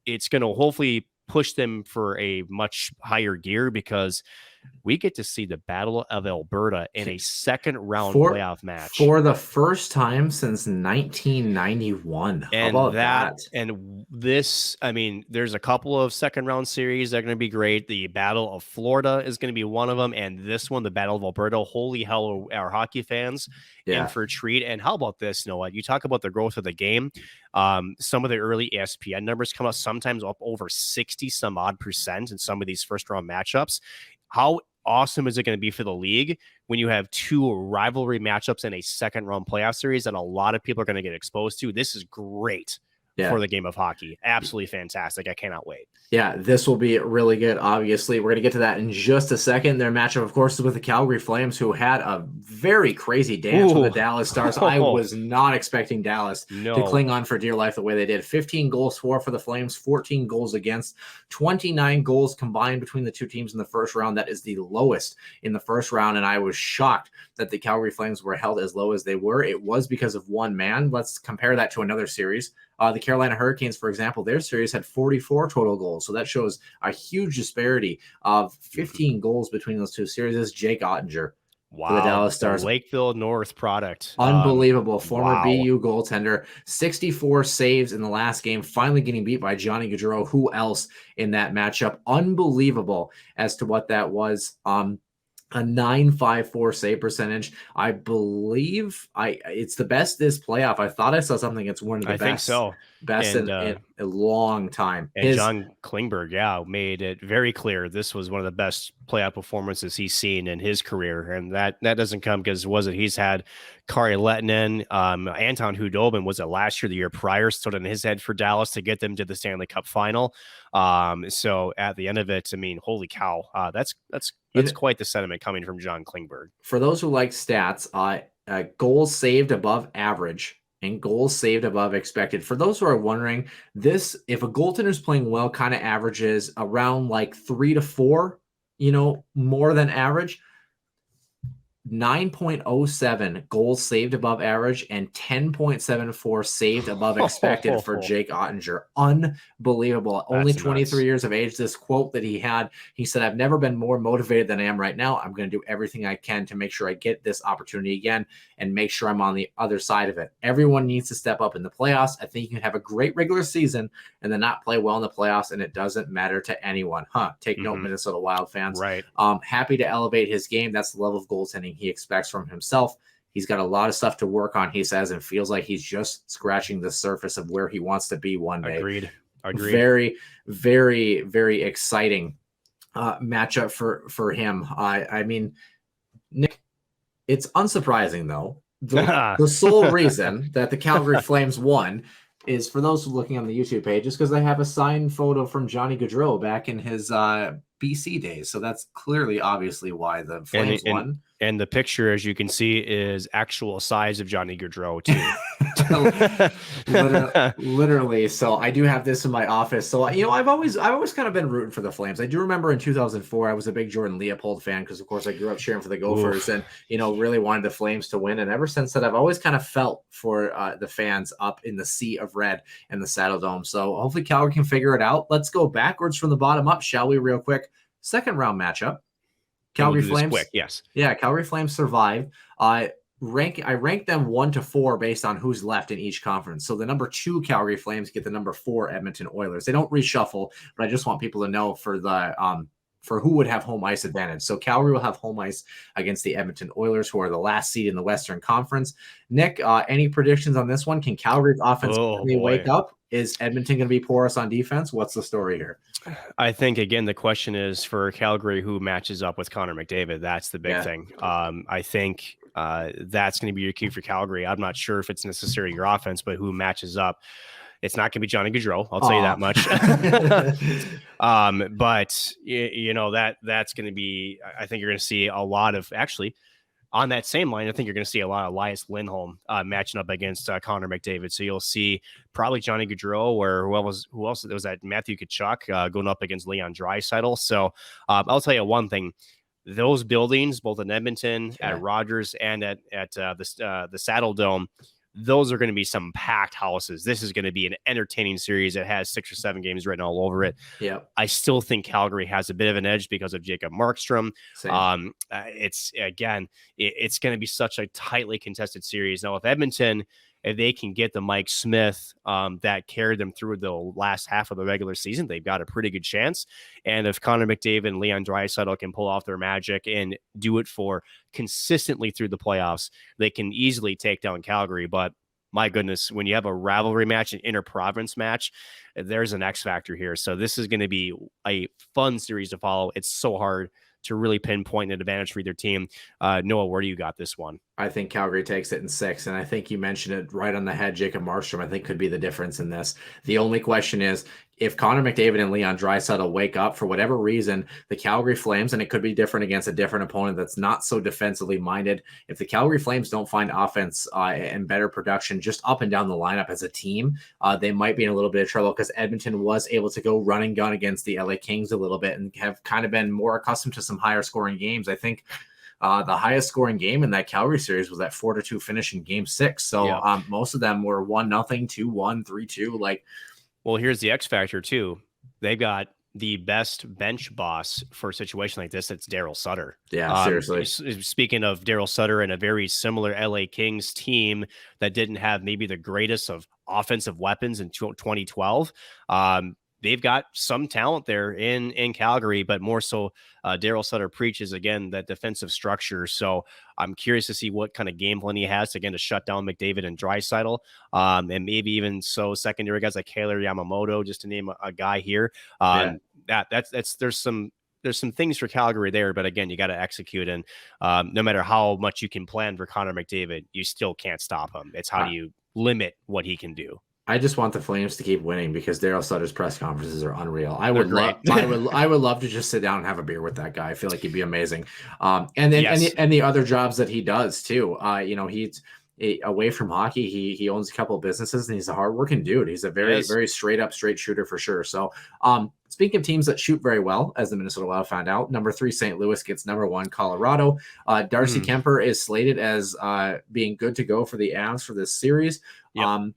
it's going to hopefully push them for a much higher gear, because we get to see the Battle of Alberta in a second round playoff match for the first time since 1991. And how about that? And this, I mean, there's a couple of second round series that are going to be great. The Battle of Florida is going to be one of them. And this one, the Battle of Alberta, holy hell, our hockey fans in for a treat. And how about this, Noah? You talk about the growth of the game. Some of the early ESPN numbers come out sometimes up over 60 some odd % in some of these first round matchups. How awesome is it going to be for the league when you have 2 rivalry matchups in a second round playoff series that a lot of people are going to get exposed to? This is great for the game of hockey. Absolutely fantastic. I cannot wait. Yeah, this will be really good. Obviously, we're going to get to that in just a second. Their matchup, of course, is with the Calgary Flames, who had a very crazy dance with the Dallas Stars. I was not expecting Dallas to cling on for dear life the way they did. 15 goals for the Flames, 14 goals against, 29 goals combined between the 2 teams in the first round. That is the lowest in the first round, and I was shocked that the Calgary Flames were held as low as they were. It was because of one man. Let's compare that to another series. The Carolina Hurricanes, for example, their series had 44 total goals. So that shows a huge disparity of 15 goals between those 2 series. Jake Ottinger. Wow. for the Dallas Stars. The Lakeville North product. Unbelievable. Former wow. BU goaltender, 64 saves in the last game, finally getting beat by Johnny Gaudreau. Who else in that matchup? Unbelievable as to what that was. A 9.54 save percentage. I believe it's the best this playoff. I thought I saw something. It's one of the best. I think so. Best in a long time. And John Klingberg, made it very clear this was one of the best playoff performances he's seen in his career. And that doesn't come because he's had Kari Lehtinen, Anton Hudobin was it last year, the year prior, stood on his head for Dallas to get them to the Stanley Cup final. So at the end of it, I mean, holy cow, that's quite the sentiment coming from John Klingberg. For those who like stats, goals saved above average and goals saved above expected. For those who are wondering, this, if a goaltender is playing well, kind of averages around like 3 to 4, more than average. 9.07 goals saved above average and 10.74 saved above expected for Jake Ottinger. Unbelievable. Only 23 years of age. This quote that he had, he said, "I've never been more motivated than I am right now. I'm going to do everything I can to make sure I get this opportunity again and make sure I'm on the other side of it." Everyone needs to step up in the playoffs. I think you can have a great regular season and then not play well in the playoffs, and it doesn't matter to anyone. Take note, Minnesota Wild fans. Right. Happy to elevate his game. That's the level of goaltending he expects from himself. He's got a lot of stuff to work on, he says, and feels like he's just scratching the surface of where he wants to be one day. Agreed. Very, very, very exciting matchup for him. I mean, Nick, it's unsurprising, though. The sole reason that the Calgary Flames won is, for those looking on the YouTube page, is because they have a signed photo from Johnny Gaudreau back in his BC days. So that's clearly, obviously, why the Flames won. And the picture, as you can see, is actual size of Johnny Gaudreau, too. literally. So I do have this in my office. So, I've always kind of been rooting for the Flames. I do remember in 2004, I was a big Jordan Leopold fan because, of course, I grew up cheering for the Gophers and, really wanted the Flames to win. And ever since that, I've always kind of felt for the fans up in the sea of red in the Saddle Dome. So hopefully Calgary can figure it out. Let's go backwards from the bottom up, shall we, real quick? Second round matchup. Calgary Flames. Quick, yes. Yeah, Calgary Flames survive. I ranked them 1 to 4 based on who's left in each conference. So the number 2 Calgary Flames get the number 4 Edmonton Oilers. They don't reshuffle, but I just want people to know for who would have home ice advantage. So Calgary will have home ice against the Edmonton Oilers, who are the last seed in the Western Conference. Nick, any predictions on this one? Can Calgary's offense wake up? Is Edmonton going to be porous on defense? What's the story here? I think, again, the question is for Calgary, who matches up with Connor McDavid. That's the big thing. I think that's going to be your key for Calgary. I'm not sure if it's necessarily your offense, but who matches up. It's not going to be Johnny Gaudreau. I'll tell you that much. But that's going to be, I think you're going to see a lot of, actually, on that same line, I think you're going to see a lot of Elias Lindholm matching up against Connor McDavid. So you'll see probably Johnny Gaudreau, or who else? There was that Matthew Tkachuk going up against Leon Draisaitl. So I'll tell you one thing. Those buildings, both in Edmonton, at Rogers, and at the Saddle Dome, those are going to be some packed houses. This is going to be an entertaining series that has 6 or 7 games written all over it. Yeah, I still think Calgary has a bit of an edge because of Jacob Markstrom. It's going to be such a tightly contested series. Now, if Edmonton, if they can get the Mike Smith that carried them through the last half of the regular season, they've got a pretty good chance. And if Connor McDavid and Leon Draisaitl can pull off their magic and do it for consistently through the playoffs, they can easily take down Calgary. But my goodness, when you have a rivalry match, an inter-province match, there's an X factor here. So this is going to be a fun series to follow. It's so hard to really pinpoint an advantage for either team. Noah, where do you got this one? I think Calgary takes it in 6, and I think you mentioned it right on the head. Jacob Marshman, I think, could be the difference in this. The only question is, if Connor McDavid and Leon Draisaitl wake up for whatever reason, the Calgary Flames, and it could be different against a different opponent that's not so defensively minded, if the Calgary Flames don't find offense and better production just up and down the lineup as a team, they might be in a little bit of trouble, because Edmonton was able to go run and gun against the LA Kings a little bit and have kind of been more accustomed to some higher scoring games. I think the highest scoring game in that Calgary series was that 4-2 finish in Game 6. So most of them were 1-0, 2-1, 3-2. Well, here's the X factor too. They've got the best bench boss for a situation like this, it's Daryl Suter. Yeah, seriously. Speaking of Daryl Suter and a very similar LA Kings team that didn't have maybe the greatest of offensive weapons in 2012, they've got some talent there in Calgary, but more so Daryl Suter preaches, again, that defensive structure. So I'm curious to see what kind of game plan he has, again, to shut down McDavid and Draisaitl, and maybe even so secondary guys like Kailer Yamamoto, just to name a guy here. There's some things for Calgary there, but again, you got to execute. And no matter how much you can plan for Connor McDavid, you still can't stop him. It's how do you limit what he can do. I just want the Flames to keep winning because Daryl Sutter's press conferences are unreal. I would love to just sit down and have a beer with that guy. I feel like he'd be amazing. And the other jobs that he does too. He's away from hockey. He owns a couple of businesses and he's a hardworking dude. He's a very straight shooter for sure. So speaking of teams that shoot very well, as the Minnesota Wild found out, number 3 St. Louis gets number 1 Colorado. Darcy Kemper is slated as being good to go for the Avs for this series. Yep.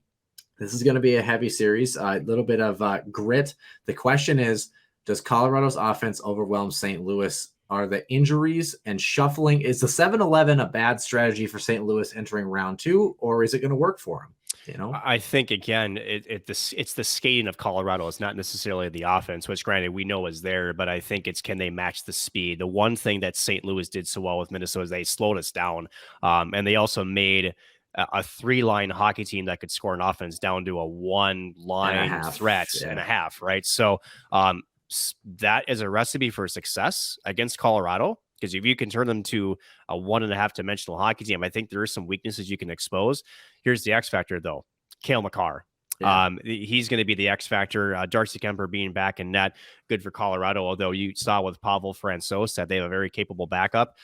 This is going to be a heavy series, a little bit of grit. The question is, does Colorado's offense overwhelm St. Louis? Are the injuries and shuffling, is the 7-11 a bad strategy for St. Louis entering round 2, or is it going to work for them? I think, again, it's the skating of Colorado. It's not necessarily the offense, which granted we know is there, but I think it's, can they match the speed? The one thing that St. Louis did so well with Minnesota is they slowed us down, and they also made a 3-line hockey team that could score an offense down to a 1-line threat and a half, right? So that is a recipe for success against Colorado, because if you can turn them to a 1.5 dimensional hockey team, I think there are some weaknesses you can expose. Here's the X factor, though. Cale Makar. Yeah. He's going to be the X factor. Darcy Kemper being back in net, good for Colorado. Although you saw with Pavel Francouz that they have a very capable backup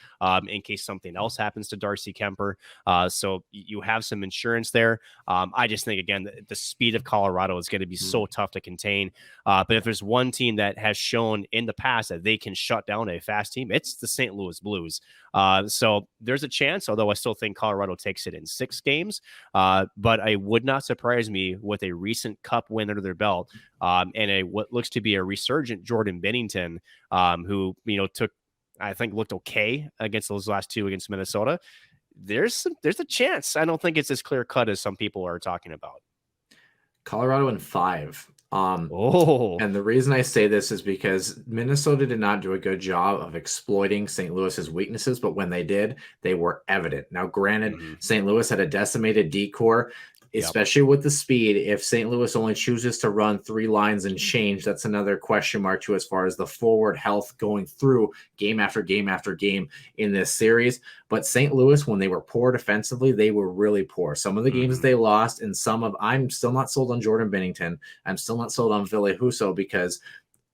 in case something else happens to Darcy Kemper. So you have some insurance there. I just think, again, the speed of Colorado is going to be so tough to contain. But if there's one team that has shown in the past that they can shut down a fast team, it's the St. Louis Blues. So there's a chance, although I still think Colorado takes it in 6 games. But it would not surprise me with a recent cup win under their belt and what looks to be a resurgent Jordan Binnington, who looked okay against those last 2 against Minnesota. There's a chance. I don't think it's as clear cut as some people are talking about. Colorado in 5. And the reason I say this is because Minnesota did not do a good job of exploiting St. Louis's weaknesses, but when they did, they were evident. Now, granted, St. Louis had a decimated D-core, especially with the speed. If St. Louis only chooses to run 3 lines and change, that's another question mark too, as far as the forward health going through game after game after game in this series. But St. Louis, when they were poor defensively, they were really poor. Some of the games they lost, and I'm still not sold on Jordan Binnington. I'm still not sold on Ville Husso, because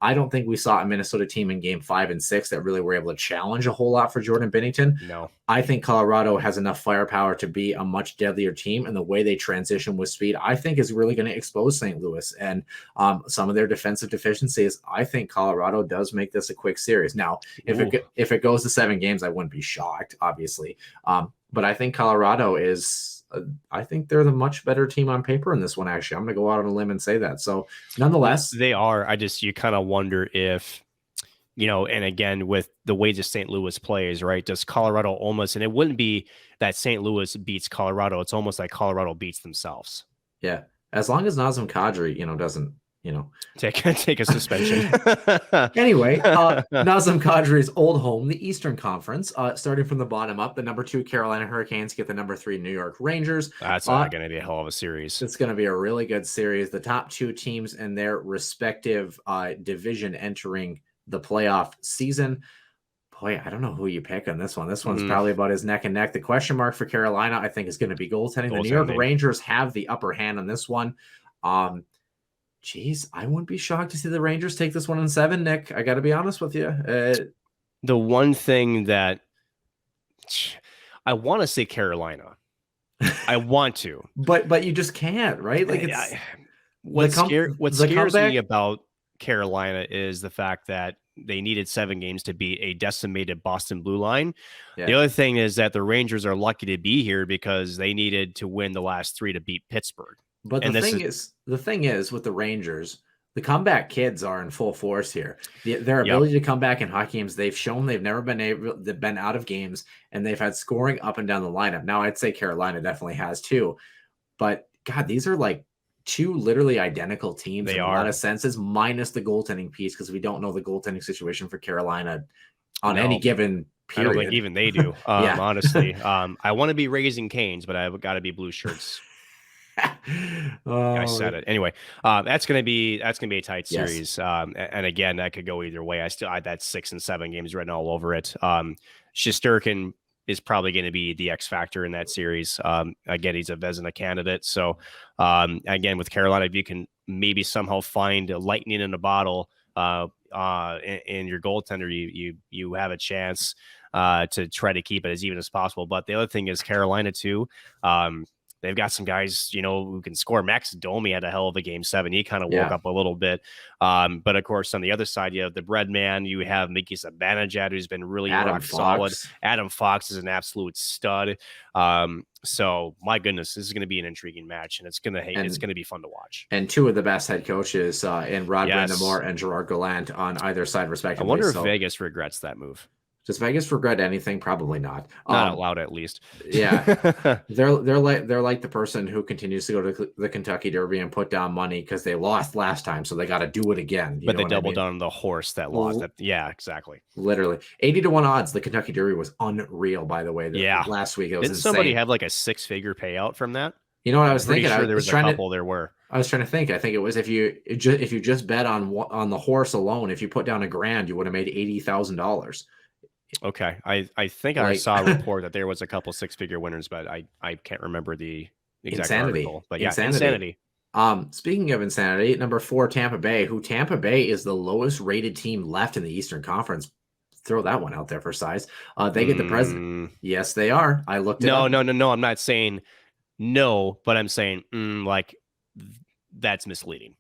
I don't think we saw a Minnesota team in game 5 and 6 that really were able to challenge a whole lot for Jordan Binnington. No, I think Colorado has enough firepower to be a much deadlier team, and the way they transition with speed, I think, is really going to expose St. Louis and some of their defensive deficiencies. I think Colorado does make this a quick series. Now, if it goes to 7 games, I wouldn't be shocked, obviously. But I think Colorado is. I think they're the much better team on paper in this one, actually. I'm going to go out on a limb and say that. So, nonetheless, they are. You kind of wonder if, and again, with the way that St. Louis plays, right? Does Colorado almost, and it wouldn't be that St. Louis beats Colorado. It's almost like Colorado beats themselves. Yeah. As long as Nazem Kadri, doesn't, take a suspension. Anyway, Nazem Kadri's old home, the Eastern Conference, starting from the bottom up, the number 2 Carolina Hurricanes get the number 3 New York Rangers. That's going to be a hell of a series. It's going to be a really good series. The top 2 teams in their respective division entering the playoff season. Boy, I don't know who you pick on this one. This one's probably about as neck and neck. The question mark for Carolina, I think, is going to be goaltending. The New York Rangers have the upper hand on this one. Geez, I wouldn't be shocked to see the Rangers take this one in 7, Nick. I got to be honest with you. The one thing that I want to say Carolina, I want to, but you just can't, right? Like what scares me about Carolina is the fact that they needed 7 games to beat a decimated Boston Blue Line. Yeah. The other thing is that the Rangers are lucky to be here because they needed to win the last 3 to beat Pittsburgh. But the thing is with the Rangers, The comeback kids are in full force here. Their ability to come back in hockey games, they've shown they've never been out of games, and they've had scoring up and down the lineup. Now, I'd say Carolina definitely has too, but God, these are like two literally identical teams in a lot of senses, minus the goaltending piece, because we don't know the goaltending situation for Carolina on any given period. I don't think even they do. Honestly, I want to be raising Canes, but I've got to be blue shirts. I said it anyway. That's gonna be a tight series. And again, that could go either way. I had 6 and 7 games written all over it. Shesterkin is probably going to be the X factor in that series. Again, he's a Vezina candidate. So again, with Carolina, if you can maybe somehow find a lightning in a bottle in your goaltender, you have a chance to try to keep it as even as possible. But the other thing is Carolina too. They've got some guys, who can score. Max Domi had a hell of a game 7. He kind of woke up a little bit. But of course, on the other side, you have the bread man. You have Mickey Zibanejad, who's been really rock solid. Adam Fox is an absolute stud. So my goodness, this is going to be an intriguing match, and it's going to be fun to watch. And two of the best head coaches in Rod Brind'Amour and Gerard Gallant on either side, respectively. I wonder if Vegas regrets that move. Does Vegas regret anything? Probably not. Not out loud, at least. Yeah, they're like the person who continues to go to the Kentucky Derby and put down money because they lost last time, so they got to do it again. But they doubled down on the horse that lost. Yeah, exactly. Literally 80-1 odds. The Kentucky Derby was unreal, by the way. Last week it was. Didn't somebody have like a 6-figure payout from that? You know what I was thinking? Sure, there was a couple. There were. I was trying to think. I think it was if you just bet on the horse alone, if you put down $1,000, you would have made $80,000. Okay. I think I saw a report that there was a couple 6-figure winners, but I can't remember the exact article. But yeah, insanity. Speaking of insanity, number 4, Tampa Bay, Tampa Bay is the lowest rated team left in the Eastern Conference. Throw that one out there for size. They get the president. Yes, they are. I looked it up. No. I'm not saying no, but I'm saying that's misleading.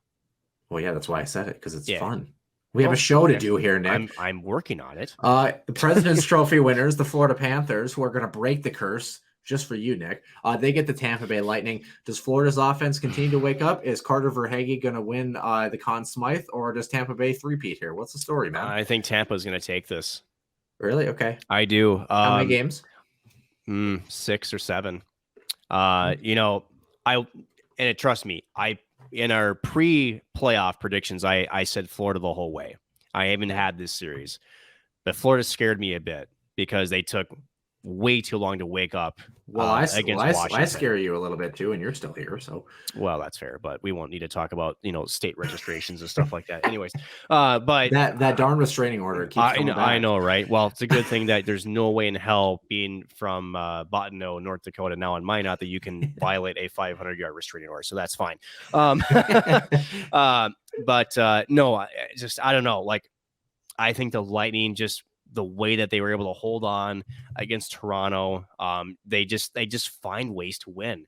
Well, yeah, that's why I said it, because it's fun. We have a show to do here, Nick. I'm working on it. The President's Trophy winners, the Florida Panthers, who are going to break the curse just for you, Nick. They get the Tampa Bay Lightning. Does Florida's offense continue to wake up? Is Carter Verhaeghe going to win the Conn Smythe, or does Tampa Bay three-peat here? What's the story, man? I think Tampa's going to take this. Really? Okay. I do. How many games? 6 or 7. Trust me, in our pre-playoff predictions, I said Florida the whole way. I haven't had this series, but Florida scared me a bit because they took way too long to wake up. Against Washington. I scare you a little bit too, and you're still here. So, well, that's fair, but we won't need to talk about state registrations and stuff like that. Anyways, but that darn restraining order keeps coming back. I know, right? Well, it's a good thing that there's no way in hell, being from Bottineau, North Dakota, now in Minot, that you can violate a 500-yard restraining order. So that's fine. But no, I don't know. Like, I think the Lightning, just the way that they were able to hold on against Toronto, they just find ways to win,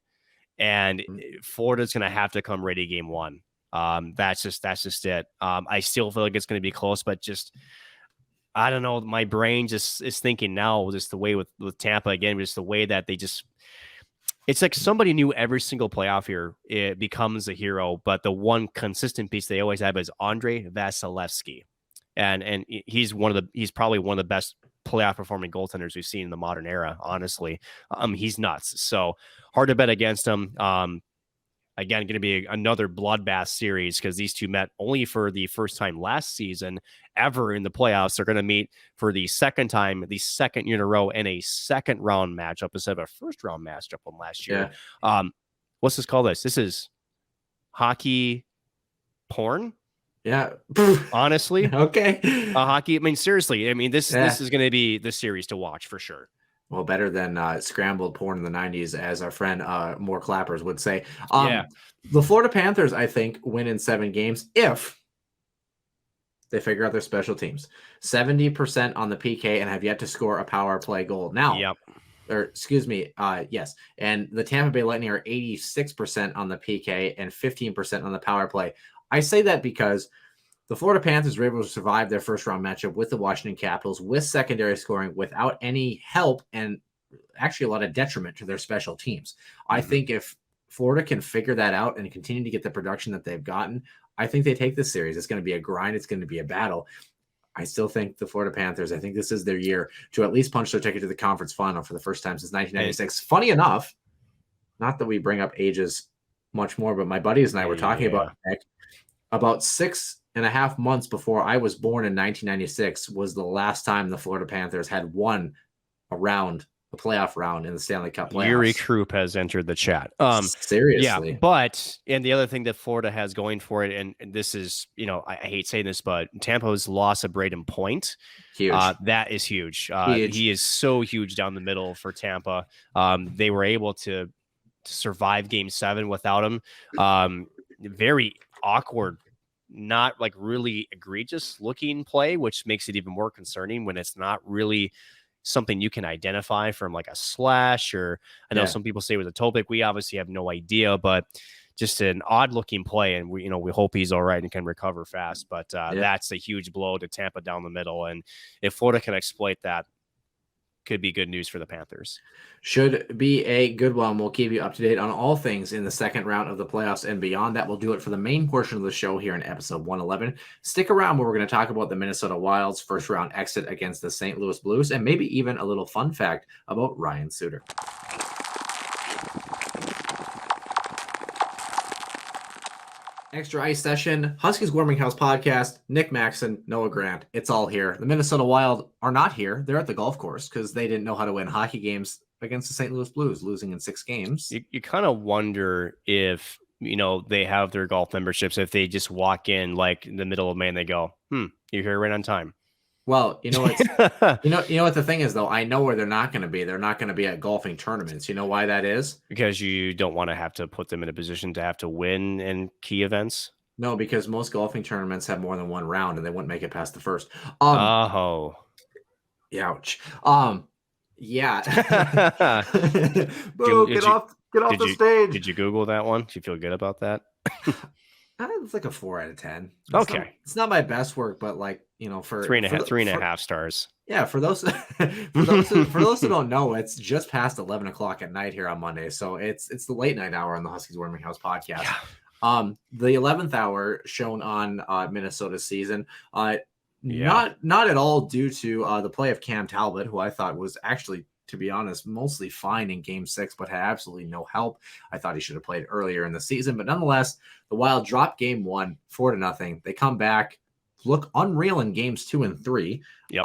and Florida's going to have to come ready game 1. That's just it. I still feel like it's going to be close, but just, I don't know. My brain just is thinking now, just the way with Tampa again, just the way that it's like somebody new every single playoff here. It becomes a hero, but the one consistent piece they always have is Andre Vasilevsky. And he's probably one of the best playoff performing goaltenders we've seen in the modern era. Honestly, he's nuts. So hard to bet against him. Again, going to be another bloodbath series because these two met only for the first time last season ever in the playoffs. They're going to meet for the second time, the second year in a row, in a second round matchup instead of a first round matchup from last year. Yeah. What's this called? This is hockey porn. Yeah. Honestly. Okay. Hockey. I mean, seriously. I mean, this is going to be the series to watch for sure. Well, better than scrambled porn in the 90s, as our friend More Clappers would say. The Florida Panthers, I think, win in 7 games if they figure out their special teams. 70% on the PK and have yet to score a power play goal. Now, yes. And the Tampa Bay Lightning are 86% on the PK and 15% on the power play. I say that because the Florida Panthers were able to survive their first round matchup with the Washington Capitals with secondary scoring without any help and actually a lot of detriment to their special teams. I think if Florida can figure that out and continue to get the production that they've gotten, I think they take this series. It's going to be a grind. It's going to be a battle. I still think the Florida Panthers, I think this is their year to at least punch their ticket to the conference final for the first time since 1996. Funny enough, not that we bring up ages much more, but my buddies and I were talking about about 6.5 months before I was born in 1996 was the last time the Florida Panthers had won a playoff round in the Stanley Cup playoffs. Yuri Krupp has entered the chat. Seriously. Yeah, but and the other thing that Florida has going for it, and this is, I hate saying this, but Tampa's loss of Braden Point, huge. That is huge. Huge. He is so huge down the middle for Tampa. They were able to survive Game 7 without him. Very awkward, not like really egregious looking play, which makes it even more concerning when it's not really something you can identify from like a slash, or I know some people say it was a toe pick. We obviously have no idea, but just an odd looking play. And we hope he's all right and can recover fast, but that's a huge blow to Tampa down the middle. And if Florida can exploit that, could be good news for the Panthers. Should be a good one. We'll keep you up to date on all things in the second round of the playoffs and beyond. That will do it for the main portion of the show here in episode 111. Stick around where we're going to talk about the Minnesota Wild's first round exit against the St. Louis Blues and maybe even a little fun fact about Ryan Suter. Extra Ice Session, Huskies Warming House Podcast, Nick Maxon, Noah Grant. It's all here. The Minnesota Wild are not here. They're at the golf course because they didn't know how to win hockey games against the St. Louis Blues, losing in 6 games. You kind of wonder if, they have their golf memberships, if they just walk in like in the middle of May and they go, you're here right on time. Well, you know what the thing is, though? I know where they're not going to be. They're not going to be at golfing tournaments. You know why that is? Because you don't want to have to put them in a position to have to win in key events. No, because most golfing tournaments have more than one round, and they wouldn't make it past the first. Ouch. Yeah. Boo, get off the stage. Did you Google that one? Do you feel good about that? It's like a 4 out of 10. It's not my best work, but for 3.5 stars. Yeah, for those who don't know, it's just past 11 o'clock at night here on Monday, so it's the late night hour on the Huskies Warming House podcast. Yeah. The 11th hour shown on Minnesota's season. Not at all due to the play of Cam Talbot, who I thought was actually, to be honest, mostly fine in Game 6, but had absolutely no help. I thought he should have played earlier in the season, but nonetheless, the Wild dropped Game 1 4-0. They come back, look unreal in Games 2 and 3. Yep.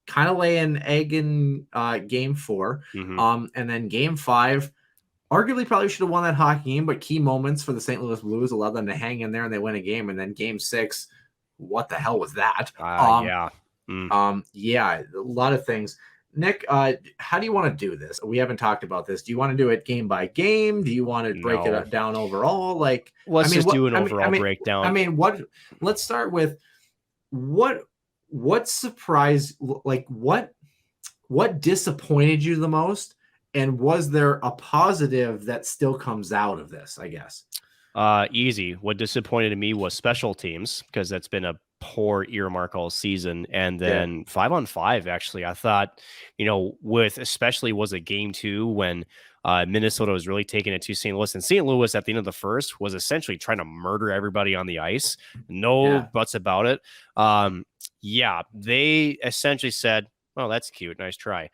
Kind of lay an egg in Game 4. Mm-hmm. And then Game 5, arguably probably should have won that hockey game, but key moments for the St. Louis Blues allowed them to hang in there and they win a game. And then Game 6, what the hell was that? Yeah, a lot of things. Nick, how do you want to do this? We haven't talked about this. Do you want to do it game by game? Do you want to break it down overall? Let's do an overall breakdown. Let's start with what surprised, what disappointed you the most? And was there a positive that still comes out of this, I guess? Easy. What disappointed me was special teams, because that's been a poor earmark all season. And then 5-on-5, actually, I thought, especially was a Game 2 when Minnesota was really taking it to St. Louis. And St. Louis at the end of the first was essentially trying to murder everybody on the ice. No buts about it. They essentially said, "Oh, that's cute. Nice try."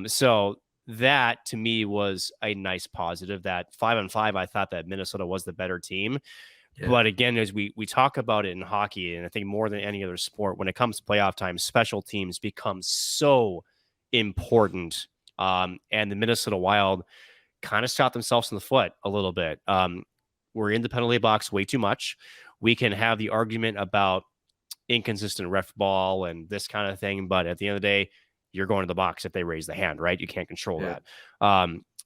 So that to me was a nice positive. That 5-on-5, I thought that Minnesota was the better team. Yeah. But again, as we talk about it in hockey, and I think more than any other sport, when it comes to playoff time, special teams become so important. And the Minnesota Wild kind of shot themselves in the foot a little bit. We're in the penalty box way too much. We can have the argument about inconsistent ref ball and this kind of thing, but at the end of the day, you're going to the box if they raise the hand, right? You can't control that.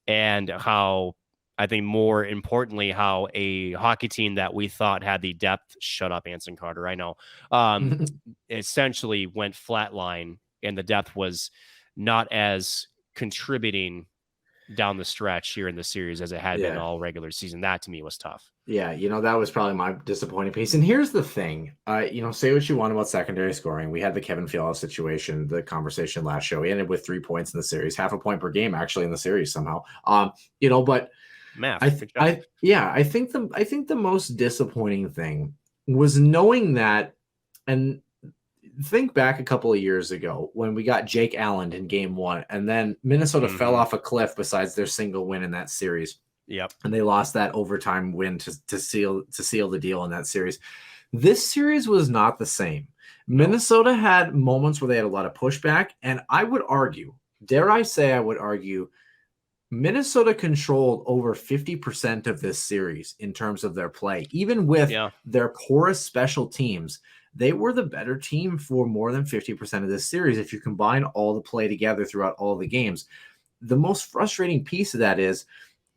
And how, I think more importantly, how a hockey team that we thought had the depth, shut up, Anson Carter, I know, essentially went flatline, and the depth was not as contributing down the stretch here in the series as it had been all regular season. That to me was tough. Yeah, that was probably my disappointing piece. And here's the thing, say what you want about secondary scoring. We had the Kevin Fiala situation, the conversation last show. He ended with 3 points in the series, half a point per game actually in the series somehow. But Math. I Good job. I think the most disappointing thing was knowing that, and think back a couple of years ago when we got Jake Allen in game 1, and then Minnesota fell off a cliff besides their single win in that series. Yep. And they lost that overtime win to seal the deal in that series. This series was not the same. Minnesota had moments where they had a lot of pushback, and I would argue, Minnesota controlled over 50% of this series in terms of their play. Even with their poorest special teams, they were the better team for more than 50% of this series if you combine all the play together throughout all the games. The most frustrating piece of that is,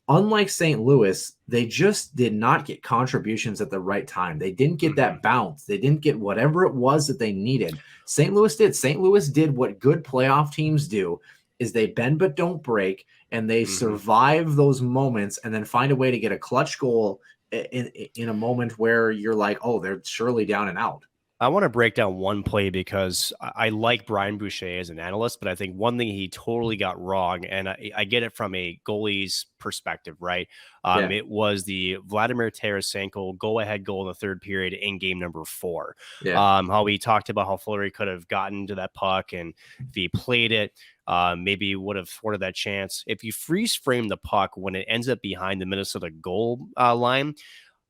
unlike St. Louis, they just did not get contributions at the right time. They didn't get that bounce. They didn't get whatever it was that they needed. St. Louis did. St. Louis did what good playoff teams do, is they bend but don't break, and they survive those moments and then find a way to get a clutch goal in a moment where you're like, oh, they're surely down and out. I want to break down one play because I like Brian Boucher as an analyst, but I think one thing he totally got wrong, and I get it from a goalie's perspective, right? It was the Vladimir Tarasenko go-ahead goal in the third period in game number 4. How we talked about how Fleury could have gotten to that puck, and if he played it, maybe would have thwarted that chance. If you freeze frame the puck when it ends up behind the Minnesota goal line,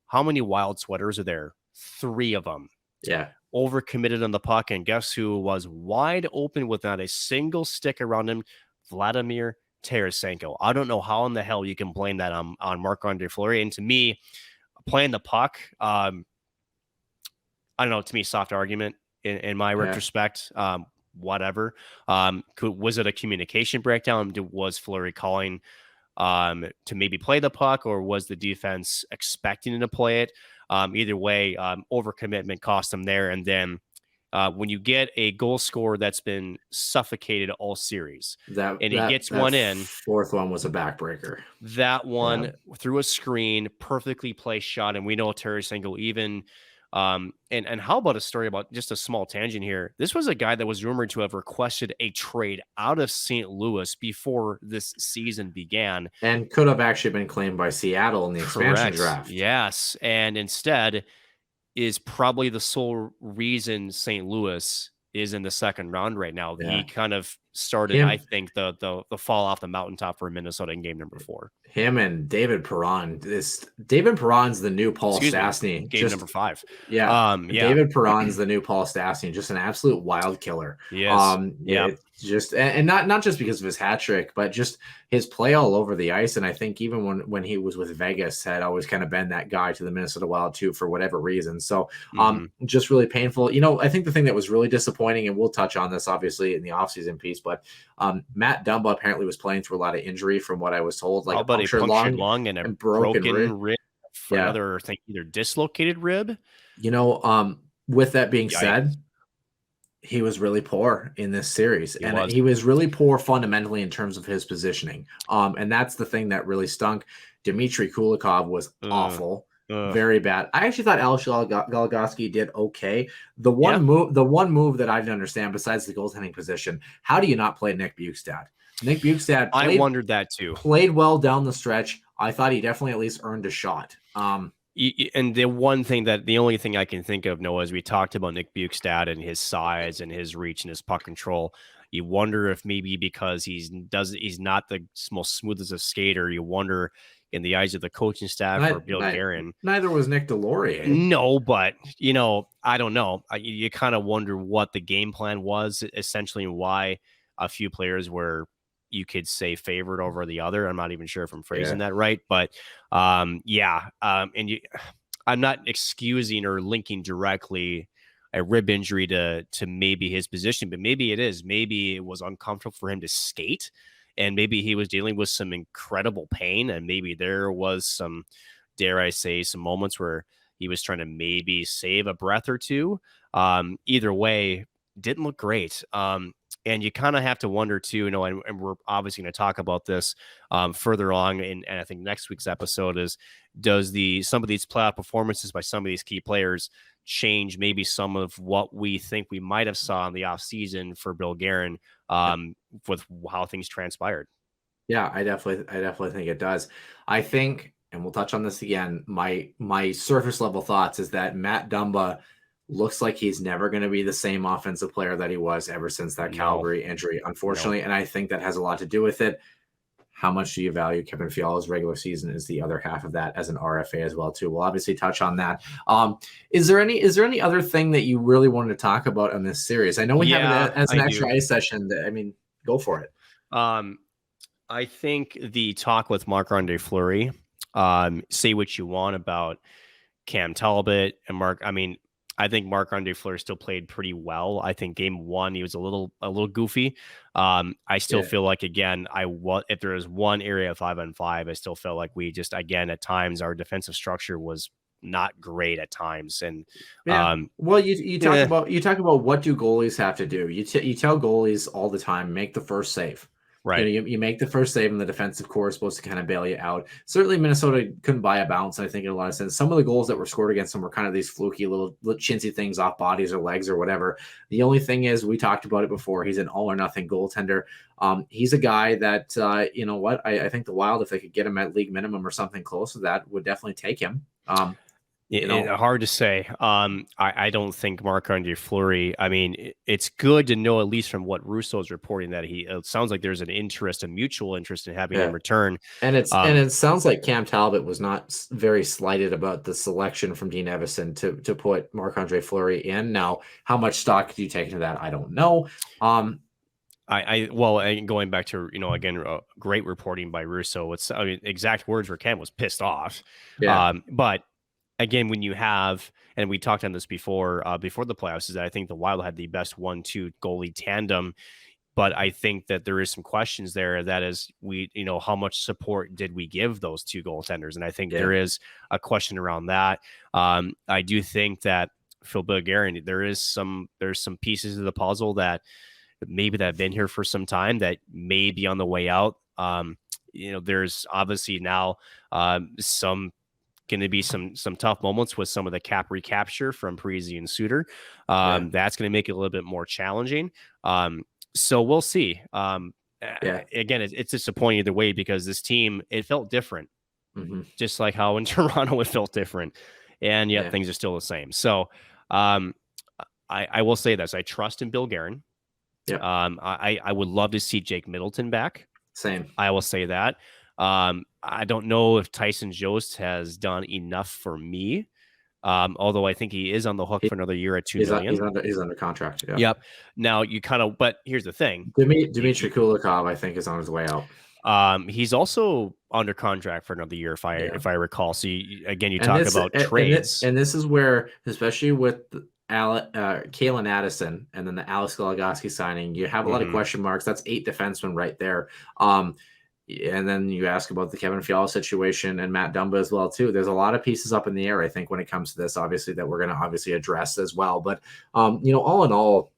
how many wild sweaters are there? 3 of them. Yeah. Overcommitted on the puck, and guess who was wide open with not a single stick around him? Vladimir Tarasenko. I don't know how in the hell you can blame that on Marc-Andre Fleury. And to me, playing the puck, I don't know, to me, soft argument in my retrospect. Whatever. Was it a communication breakdown? Was Fleury calling to maybe play the puck, or was the defense expecting him to play it? Either way, overcommitment cost them there. And then when you get a goal scorer that's been suffocated all series, and he gets one in, fourth one was a backbreaker. That one through a screen, perfectly placed shot, and we know Tarasenko even. And how about a story about just a small tangent here? This was a guy that was rumored to have requested a trade out of St. Louis before this season began, and could have actually been claimed by Seattle in the expansion draft. Yes, and instead is probably the sole reason St. Louis is in the second round right now. He kind of started, I think, the fall off the mountaintop for Minnesota in game number 4. Him and David Perron. David Perron's the new Paul Stastny. Game number 5. David Perron's the new Paul Stastny. Just an absolute wild killer. Yes. Just and not just because of his hat trick, but just his play all over the ice. And I think even when he was with Vegas, had always kind of been that guy to the Minnesota Wild too, for whatever reason. So just really painful. I think the thing that was really disappointing, and we'll touch on this obviously in the offseason piece, but Matt Dumba apparently was playing through a lot of injury from what I was told. Like punctured lung and a broken rib for another thing, either dislocated rib. With that being said, he was really poor in this series, he was really poor fundamentally in terms of his positioning. And that's the thing that really stunk. Dmitry Kulikov was awful, very bad. I actually thought Alex Goligoski did okay. The one move that I didn't understand, besides the goaltending position, how do you not play Nick Bjugstad? Nick Bjugstad, I wondered that too. Played well down the stretch. I thought he definitely at least earned a shot. And the only thing I can think of, Noah, as we talked about Nick Bjugstad and his size and his reach and his puck control, you wonder if maybe because he's not the most smoothest of skater, you wonder in the eyes of the coaching staff or Bill Guerin. Neither was Nick Delorier. No, but I don't know. You kind of wonder what the game plan was essentially, and why a few players were, you could say, favored over the other. I'm not even sure if I'm phrasing that right, but I'm not excusing or linking directly a rib injury to maybe his position, but maybe it is. Maybe it was uncomfortable for him to skate, and maybe he was dealing with some incredible pain, and maybe there was some, dare I say, some moments where he was trying to maybe save a breath or two. Either way, didn't look great. And you kind of have to wonder too, and we're obviously going to talk about this further on, and I think next week's episode is, does some of these playoff performances by some of these key players change maybe some of what we think we might have saw in the offseason for Bill Guerin with how things transpired? Yeah, I definitely think it does. I think, and we'll touch on this again, my surface level thoughts is that Matt Dumba looks like he's never going to be the same offensive player that he was ever since that No, Calgary injury, no. unfortunately. And I think that has a lot to do with it. How much do you value Kevin Fiala's regular season is the other half of that as an RFA as well too. We'll obviously touch on that. Is there any other thing that you really wanted to talk about on this series? I know we have it as an I extra do. ice session. Go for it. I think the talk with Marc-Andre Fleury, say what you want about Cam Talbot and Mark. I mean, I think Marc-Andre Fleury still played pretty well. I think game one, he was a little goofy. I still feel like, again, if there is one area of 5-on-5, I still felt like we just, again, at times our defensive structure was not great at times. And well, you talk about what do goalies have to do. You tell goalies all the time, make the first save. right. You make the first save, and the defensive core is supposed to kind of bail you out. Certainly, Minnesota couldn't buy a bounce, and I think in a lot of sense, some of the goals that were scored against them were kind of these fluky little chintzy things off bodies or legs or whatever. The only thing is, we talked about it before. He's an all or nothing goaltender. He's a guy that you know what I think the Wild, if they could get him at league minimum or something close to that, would definitely take him. Hard to say. I don't think Marc-Andre Fleury. I mean, it's good to know, at least from what Russo's reporting, that it sounds like there's a mutual interest in having him return. And it sounds like Cam Talbot was not very slighted about the selection from Dean Evison to put Marc-Andre Fleury in. Now, how much stock do you take into that? I don't know. And going back to, again, great reporting by Russo. Exact words were Cam was pissed off. Yeah. But again, when you have, and we talked on this before the playoffs, is that I think the Wild had the best 1-2 goalie tandem, but I think that there is some questions there. That is, how much support did we give those two goaltenders? And I think there is a question around that. I do think that Phil Bulgarin, there's some pieces of the puzzle that maybe that have been here for some time that may be on the way out. There's obviously now going to be some tough moments with some of the cap recapture from Parise and Suter. That's going to make it a little bit more challenging. So we'll see. Again, it's disappointing either way, because this team, it felt different, just like how in Toronto it felt different, and yet things are still the same. So I will say this: I trust in Bill Guerin. I would love to see Jake Middleton back. Same. I will say that. I don't know if Tyson Jost has done enough for me, although I think he is on the hook for another year at $2 million. He's under contract. Yeah. Yep. Now but here's the thing: Dmitry Kulikov, I think, is on his way out. He's also under contract for another year, if I recall. So you talk about trades, and this is where, especially with Kalen Addison and then the Alex Goligoski signing, you have a lot of question marks. That's 8 defensemen right there. And then you ask about the Kevin Fiala situation and Matt Dumba as well too. There's a lot of pieces up in the air, I think, when it comes to this, obviously, that we're going to address as well. But all in all,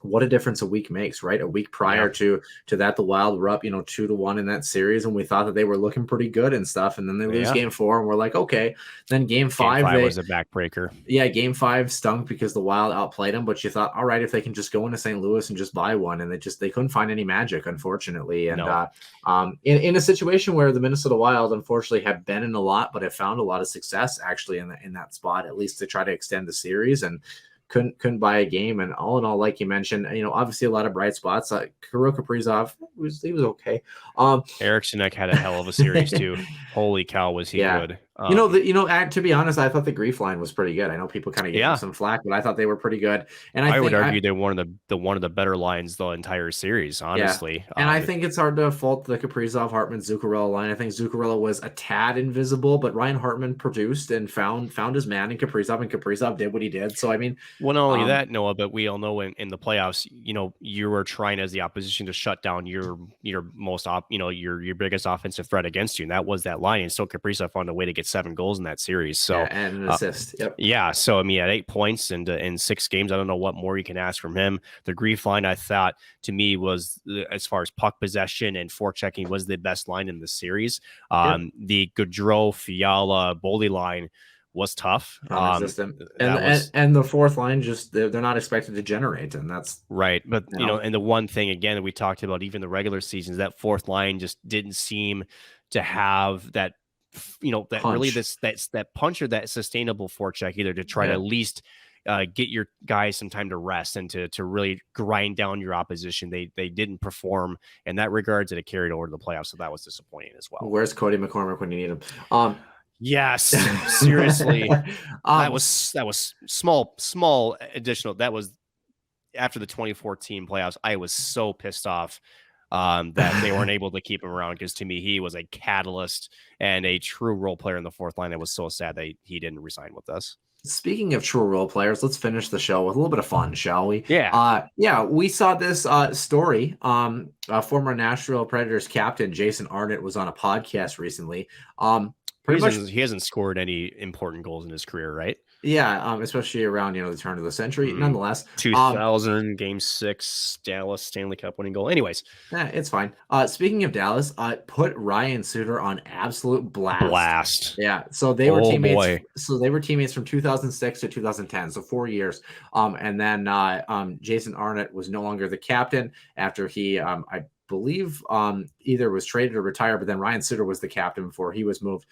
what a difference a week makes, right? A week prior to that, the Wild were up, 2-1 in that series, and we thought that they were looking pretty good and stuff. And then they lose game 4, and we're like, okay. Then game 5 was a backbreaker. Yeah, game 5 stunk because the Wild outplayed them. But you thought, all right, if they can just go into St. Louis and just buy one, and they couldn't find any magic, unfortunately. And in a situation where the Minnesota Wild, unfortunately, have been in a lot, but have found a lot of success actually in that spot, at least to try to extend the series, and couldn't buy a game. And all in all, like you mentioned, obviously a lot of bright spots. Kirill Kaprizov, he was okay. Eric Sinek had a hell of a series too. Holy cow, was he good? To be honest, I thought the Grief line was pretty good. I know people kind of gave them some flack, but I thought they were pretty good. And I would argue they're one of the better lines the entire series, honestly. And I think it's hard to fault the Kaprizov, Hartman, Zuccarello line. I think Zuccarello was a tad invisible, but Ryan Hartman produced and found his man in Kaprizov, and Kaprizov did what he did. So I mean, well, not only that, Noah, but we all know in the playoffs, you were trying as the opposition to shut down your most your biggest offensive threat against you, and that was that line. And still, Kaprizov found a way to get 7 goals in that series. So and an assist. So I mean, at 8 points and in 6 games, I don't know what more you can ask from him. The Grief line, I thought, to me, was, as far as puck possession and forechecking, was the best line in the series. The Gaudreau, Fiala, Boldy line was tough. Non-existent. And the fourth line, just they're not expected to generate, and that's right. But and the one thing again that we talked about, even the regular seasons, that fourth line just didn't seem to have that, that punch. Really that punch or that sustainable forecheck either to try to at least get your guys some time to rest and to really grind down your opposition. They didn't perform in that regards, and it carried over to the playoffs, so that was disappointing as well. Where's Cody McCormick when you need him? Yes, seriously. That was small additional. That was after the 2014 playoffs. I was so pissed off that they weren't able to keep him around, because to me he was a catalyst and a true role player in the fourth line. It was so sad that he didn't resign with us. Speaking of true role players, let's finish the show with a little bit of fun, shall we? Yeah. We saw this story. Former Nashville Predators captain Jason Arnott was on a podcast recently. He hasn't scored any important goals in his career, right? Yeah, especially around the turn of the century. Nonetheless, 2000 Game 6 Dallas Stanley Cup winning goal. Anyways, it's fine. Speaking of Dallas, put Ryan Suter on absolute blast. Yeah, so they were teammates. Boy. So they were teammates from 2006 to 2010, so 4 years. And then Jason Arnott was no longer the captain after he, I believe, either was traded or retired. But then Ryan Suter was the captain before he was moved.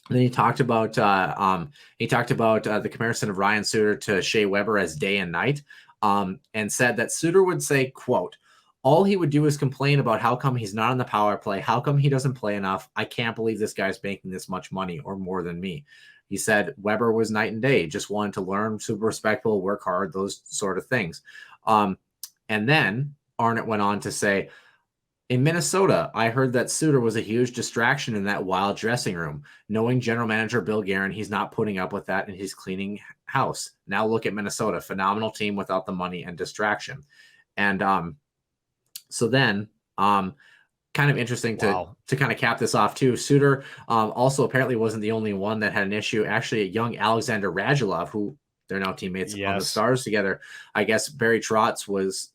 Then he talked about the comparison of Ryan Suter to Shea Weber as day and night, and said that Suter would say, quote, "All he would do is complain about how come he's not on the power play, how come he doesn't play enough. I can't believe this guy's making this much money or more than me." He said Weber was night and day, just wanted to learn, super respectful, work hard, those sort of things. And then Arnott went on to say, "In Minnesota, I heard that Suter was a huge distraction in that wild dressing room. Knowing general manager Bill Guerin, he's not putting up with that and he's cleaning house. Now look at Minnesota, phenomenal team without the money and distraction." And so then kind of interesting to kind of cap this off too. Suter also apparently wasn't the only one that had an issue. Actually, a young Alexander Radulov, who they're now teammates on the Stars together. I guess Barry Trotz was,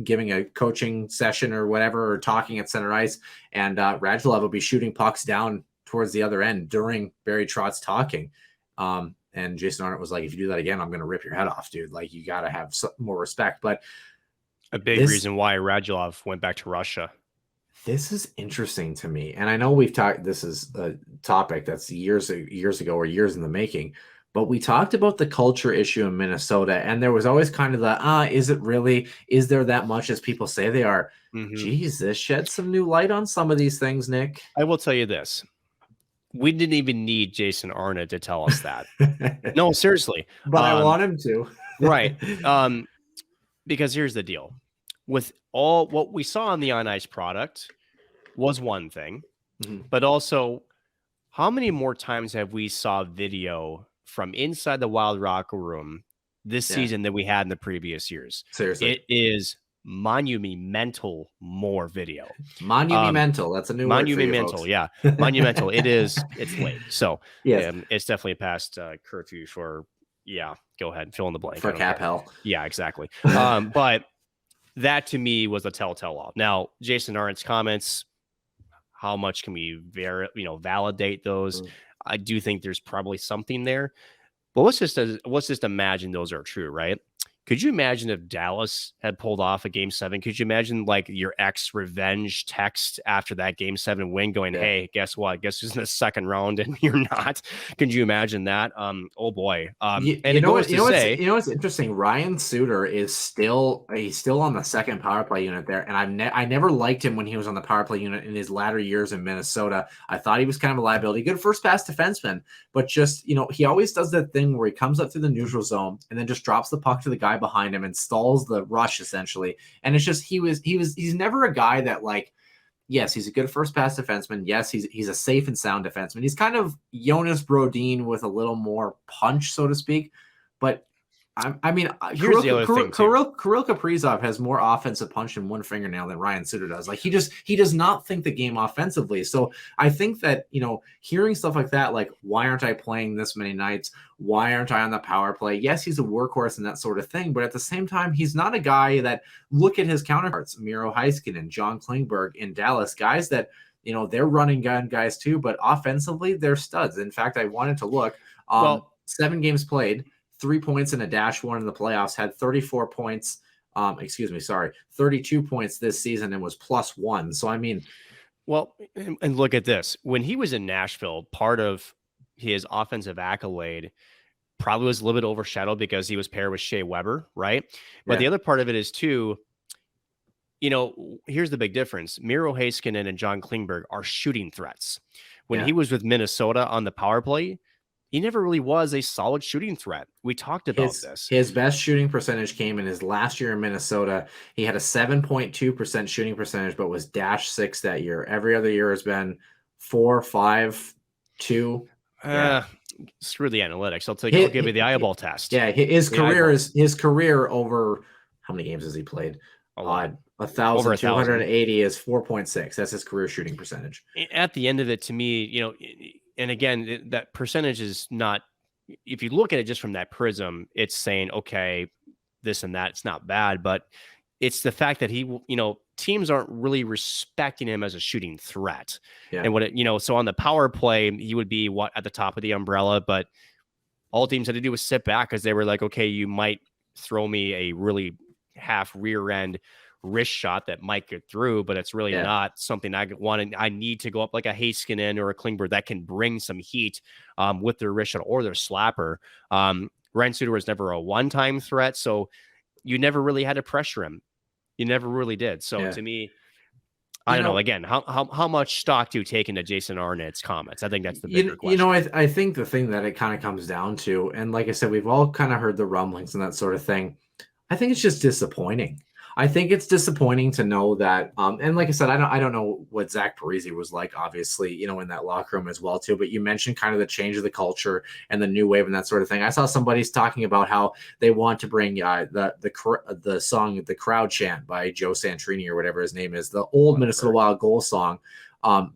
giving a coaching session or whatever, or talking at center ice, and Radulov will be shooting pucks down towards the other end during Barry Trotz talking. And Jason Arnott was like, "If you do that again, I'm going to rip your head off, dude. Like, you got to have more respect." But a big reason why Radulov went back to Russia. This is interesting to me. And I know we've talked, this is a topic that's years ago or years in the making, but we talked about the culture issue in Minnesota, and there was always kind of the, is there that much as people say they are? Geez, this sheds some new light on some of these things, Nick. I will tell you this. We didn't even need Jason Arnott to tell us that. No, seriously. But I want him to. Right. Because here's the deal. With all what we saw on the on-ice product was one thing, but also how many more times have we saw video from inside the Wild Rocker room this season than we had in the previous years? Seriously. It is monumental more video. Monumental. That's a new monumental. Word Yeah. Monumental. It's late. So it's definitely past curfew for, go ahead. Fill in the blank. For cap hell. Yeah, exactly. But that to me was a telltale off. Now, Jason Arnott's comments, how much can we validate those? I do think there's probably something there, but let's just imagine those are true, right? Could you imagine if Dallas had pulled off a Game 7? Could you imagine like your ex revenge text after that Game 7 win going, hey, guess what? Guess who's in the second round and you're not? Could you imagine that? Oh boy. What's interesting? Ryan Suter is still on the second power play unit there. And I never liked him when he was on the power play unit in his latter years in Minnesota. I thought he was kind of a liability, good first pass defenseman, but just, he always does that thing where he comes up through the neutral zone and then just drops the puck to the guy behind him and stalls the rush essentially. And it's just he's never a guy that, like, yes, he's a good first pass defenseman. Yes, he's a safe and sound defenseman. He's kind of Jonas Brodin with a little more punch, so to speak. But here's the other thing too. Kirill Kaprizov has more offensive punch in one fingernail than Ryan Suter does. Like, he does not think the game offensively. So I think that, hearing stuff like that, like, why aren't I playing this many nights? Why aren't I on the power play? Yes, he's a workhorse and that sort of thing, but at the same time, he's not a guy that, look at his counterparts, Miro Heiskanen, John Klingberg in Dallas, guys that they're running gun guys too, but offensively, they're studs. In fact, I wanted to look. 7 games played, 3 points and a -1 in the playoffs, had 34 points. 32 points this season and was +1. So, I mean, well, and look at this. When he was in Nashville, part of his offensive accolade probably was a little bit overshadowed because he was paired with Shea Weber, right? But the other part of it is too, here's the big difference. Miro Heiskanen and John Klingberg are shooting threats. When he was with Minnesota on the power play, he never really was a solid shooting threat. We talked about this. His best shooting percentage came in his last year in Minnesota. He had a 7.2% shooting percentage, but was -6 that year. Every other year has been 4, 5, 2. Screw the analytics. I'll give you the eyeball test. Yeah, his career over how many games has he played? 1,280 is 4.6. That's his career shooting percentage. At the end of it, to me, and again, that percentage is not, if you look at it just from that prism, it's saying, okay, this and that, it's not bad, but it's the fact that he, teams aren't really respecting him as a shooting threat. Yeah. And so on the power play, he would be at the top of the umbrella, but all teams had to do was sit back because they were like, okay, you might throw me a really half rear end wrist shot that might get through, but it's really not something I need to go up like a Heiskanen or a Klingberg that can bring some heat with their wrist shot or their slapper. Ryan Suter was never a one-time threat, so you never really had to pressure him. You never really did. So to me, I don't know. Again, how much stock do you take into Jason Arnott's comments? I think that's the bigger question. I think the thing that it kind of comes down to, and like I said, we've all kind of heard the rumblings and that sort of thing. I think it's just disappointing. I think it's disappointing to know that, and like I said, I don't know what Zach Parise was like, obviously, in that locker room as well too. But you mentioned kind of the change of the culture and the new wave and that sort of thing. I saw somebody's talking about how they want to bring the song "The Crowd Chant" by Joe Santrini or whatever his name is, the old Minnesota Wild goal song,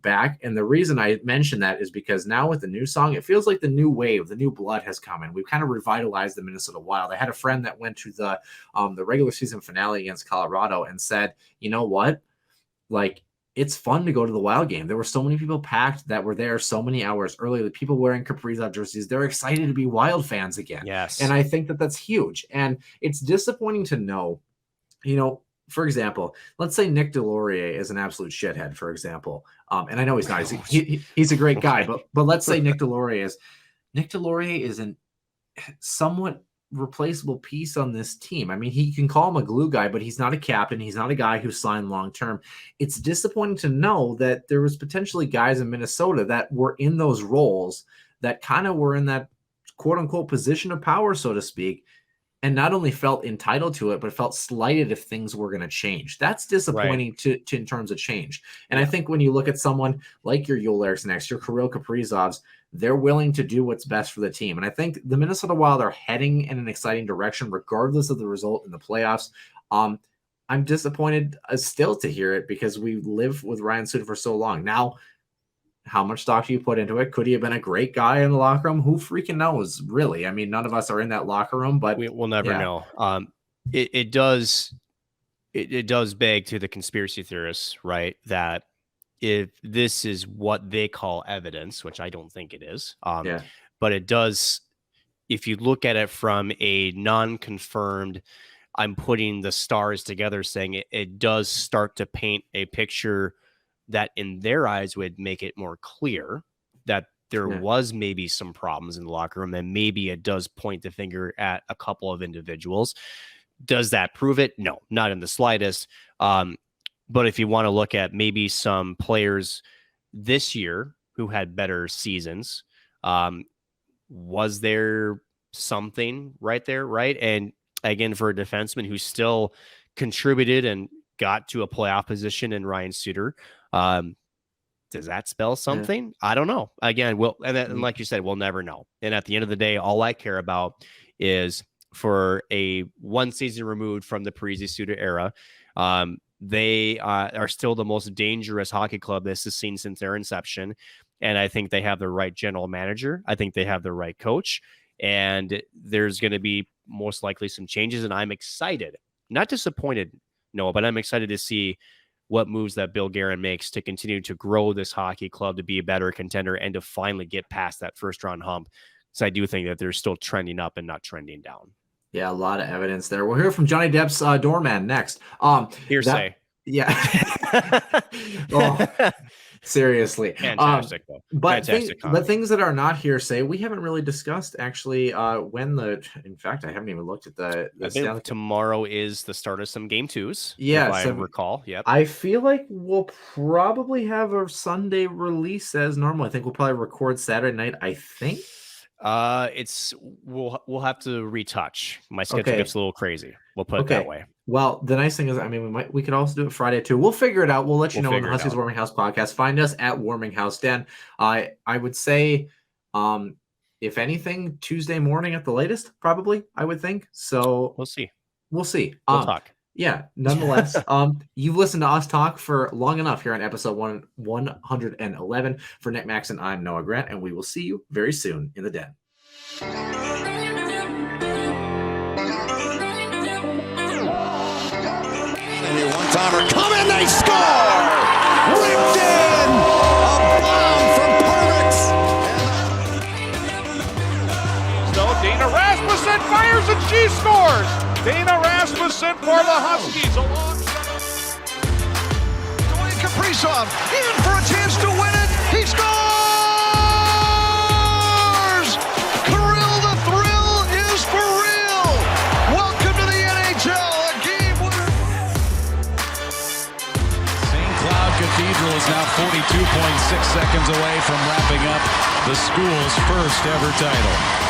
back. And the reason I mention that is because now with the new song, it feels like the new wave, the new blood has come in. We've kind of revitalized the Minnesota Wild. I had a friend that went to the regular season finale against Colorado and said, you know what? Like, it's fun to go to the Wild game. There were so many people packed that were there so many hours early. The people wearing Kaprizov jerseys, they're excited to be Wild fans again. Yes. And I think that that's huge. And it's disappointing to know, for example, let's say Nick Delorier is an absolute shithead, for example. And I know he's not. He's a great guy, but let's say Nick Delorier is a somewhat replaceable piece on this team. I mean, he can call him a glue guy, but he's not a captain. He's not a guy who signed long-term. It's disappointing to know that there was potentially guys in Minnesota that were in those roles that kind of were in that quote-unquote position of power, so to speak, and not only felt entitled to it, but felt slighted if things were going to change. That's disappointing to in terms of change. And I think when you look at someone like your Joel Eriksson, your Kirill Kaprizovs, they're willing to do what's best for the team. And I think the Minnesota Wild are heading in an exciting direction, regardless of the result in the playoffs. I'm disappointed still to hear it because we lived with Ryan Suter for so long. Now, how much stock do you put into it? Could he have been a great guy in the locker room? Who freaking knows, really? I mean, none of us are in that locker room, but we'll never know. It does beg to the conspiracy theorists, right? That if this is what they call evidence, which I don't think it is, but it does, if you look at it from a non-confirmed, I'm putting the stars together saying it does start to paint a picture that in their eyes would make it more clear that there was maybe some problems in the locker room, and maybe it does point the finger at a couple of individuals. Does that prove it? No, not in the slightest. But if you want to look at maybe some players this year who had better seasons, was there something right there, right? And again, for a defenseman who still contributed and got to a playoff position in Ryan Suter, does that spell something? I don't know. Again, and like you said, we'll never know. And at the end of the day, all I care about is for a one season removed from the Parise Suter era, they are still the most dangerous hockey club this has seen since their inception. And I think they have the right general manager. I think they have the right coach. And there's going to be most likely some changes. And I'm excited, not disappointed, no, but I'm excited to see what moves that Bill Guerin makes to continue to grow this hockey club to be a better contender and to finally get past that first round hump. So I do think that they're still trending up and not trending down. Yeah, a lot of evidence there. We'll hear from Johnny Depp's doorman next. Hearsay. Seriously. Fantastic, though. But Fantastic things that are not hearsay, we haven't really discussed actually in fact, I haven't even looked at the tomorrow is the start of some game twos. Yeah, if I recall. Yep. I feel like we'll probably have a Sunday release as normal. I think we'll probably record Saturday night, I think. We'll have to retouch. My schedule gets a little crazy. We'll put it that way. Well, the nice thing is, I mean, we could also do it Friday too. We'll figure it out. We'll let you know on the Huskies Warming House podcast. Find us at Warming House Den. I would say, if anything, Tuesday morning at the latest, probably. I would think. So we'll see. We'll see. We'll talk. Yeah. Nonetheless, you've listened to us talk for long enough here on episode 111. For Nick Maxon, I'm Noah Grant, and we will see you very soon in the den. One-timer, come in, they score! Ripped in! A bomb from Pervix! So Dana Rasmussen fires and she scores! Dana Rasmussen for the Huskies. Dwayne Kaprizov in for a chance to win it. He scores! Kirill the Thrill is for real! Welcome to the NHL, a game winner. St. Cloud Cathedral is now 42.6 seconds away from wrapping up the school's first ever title.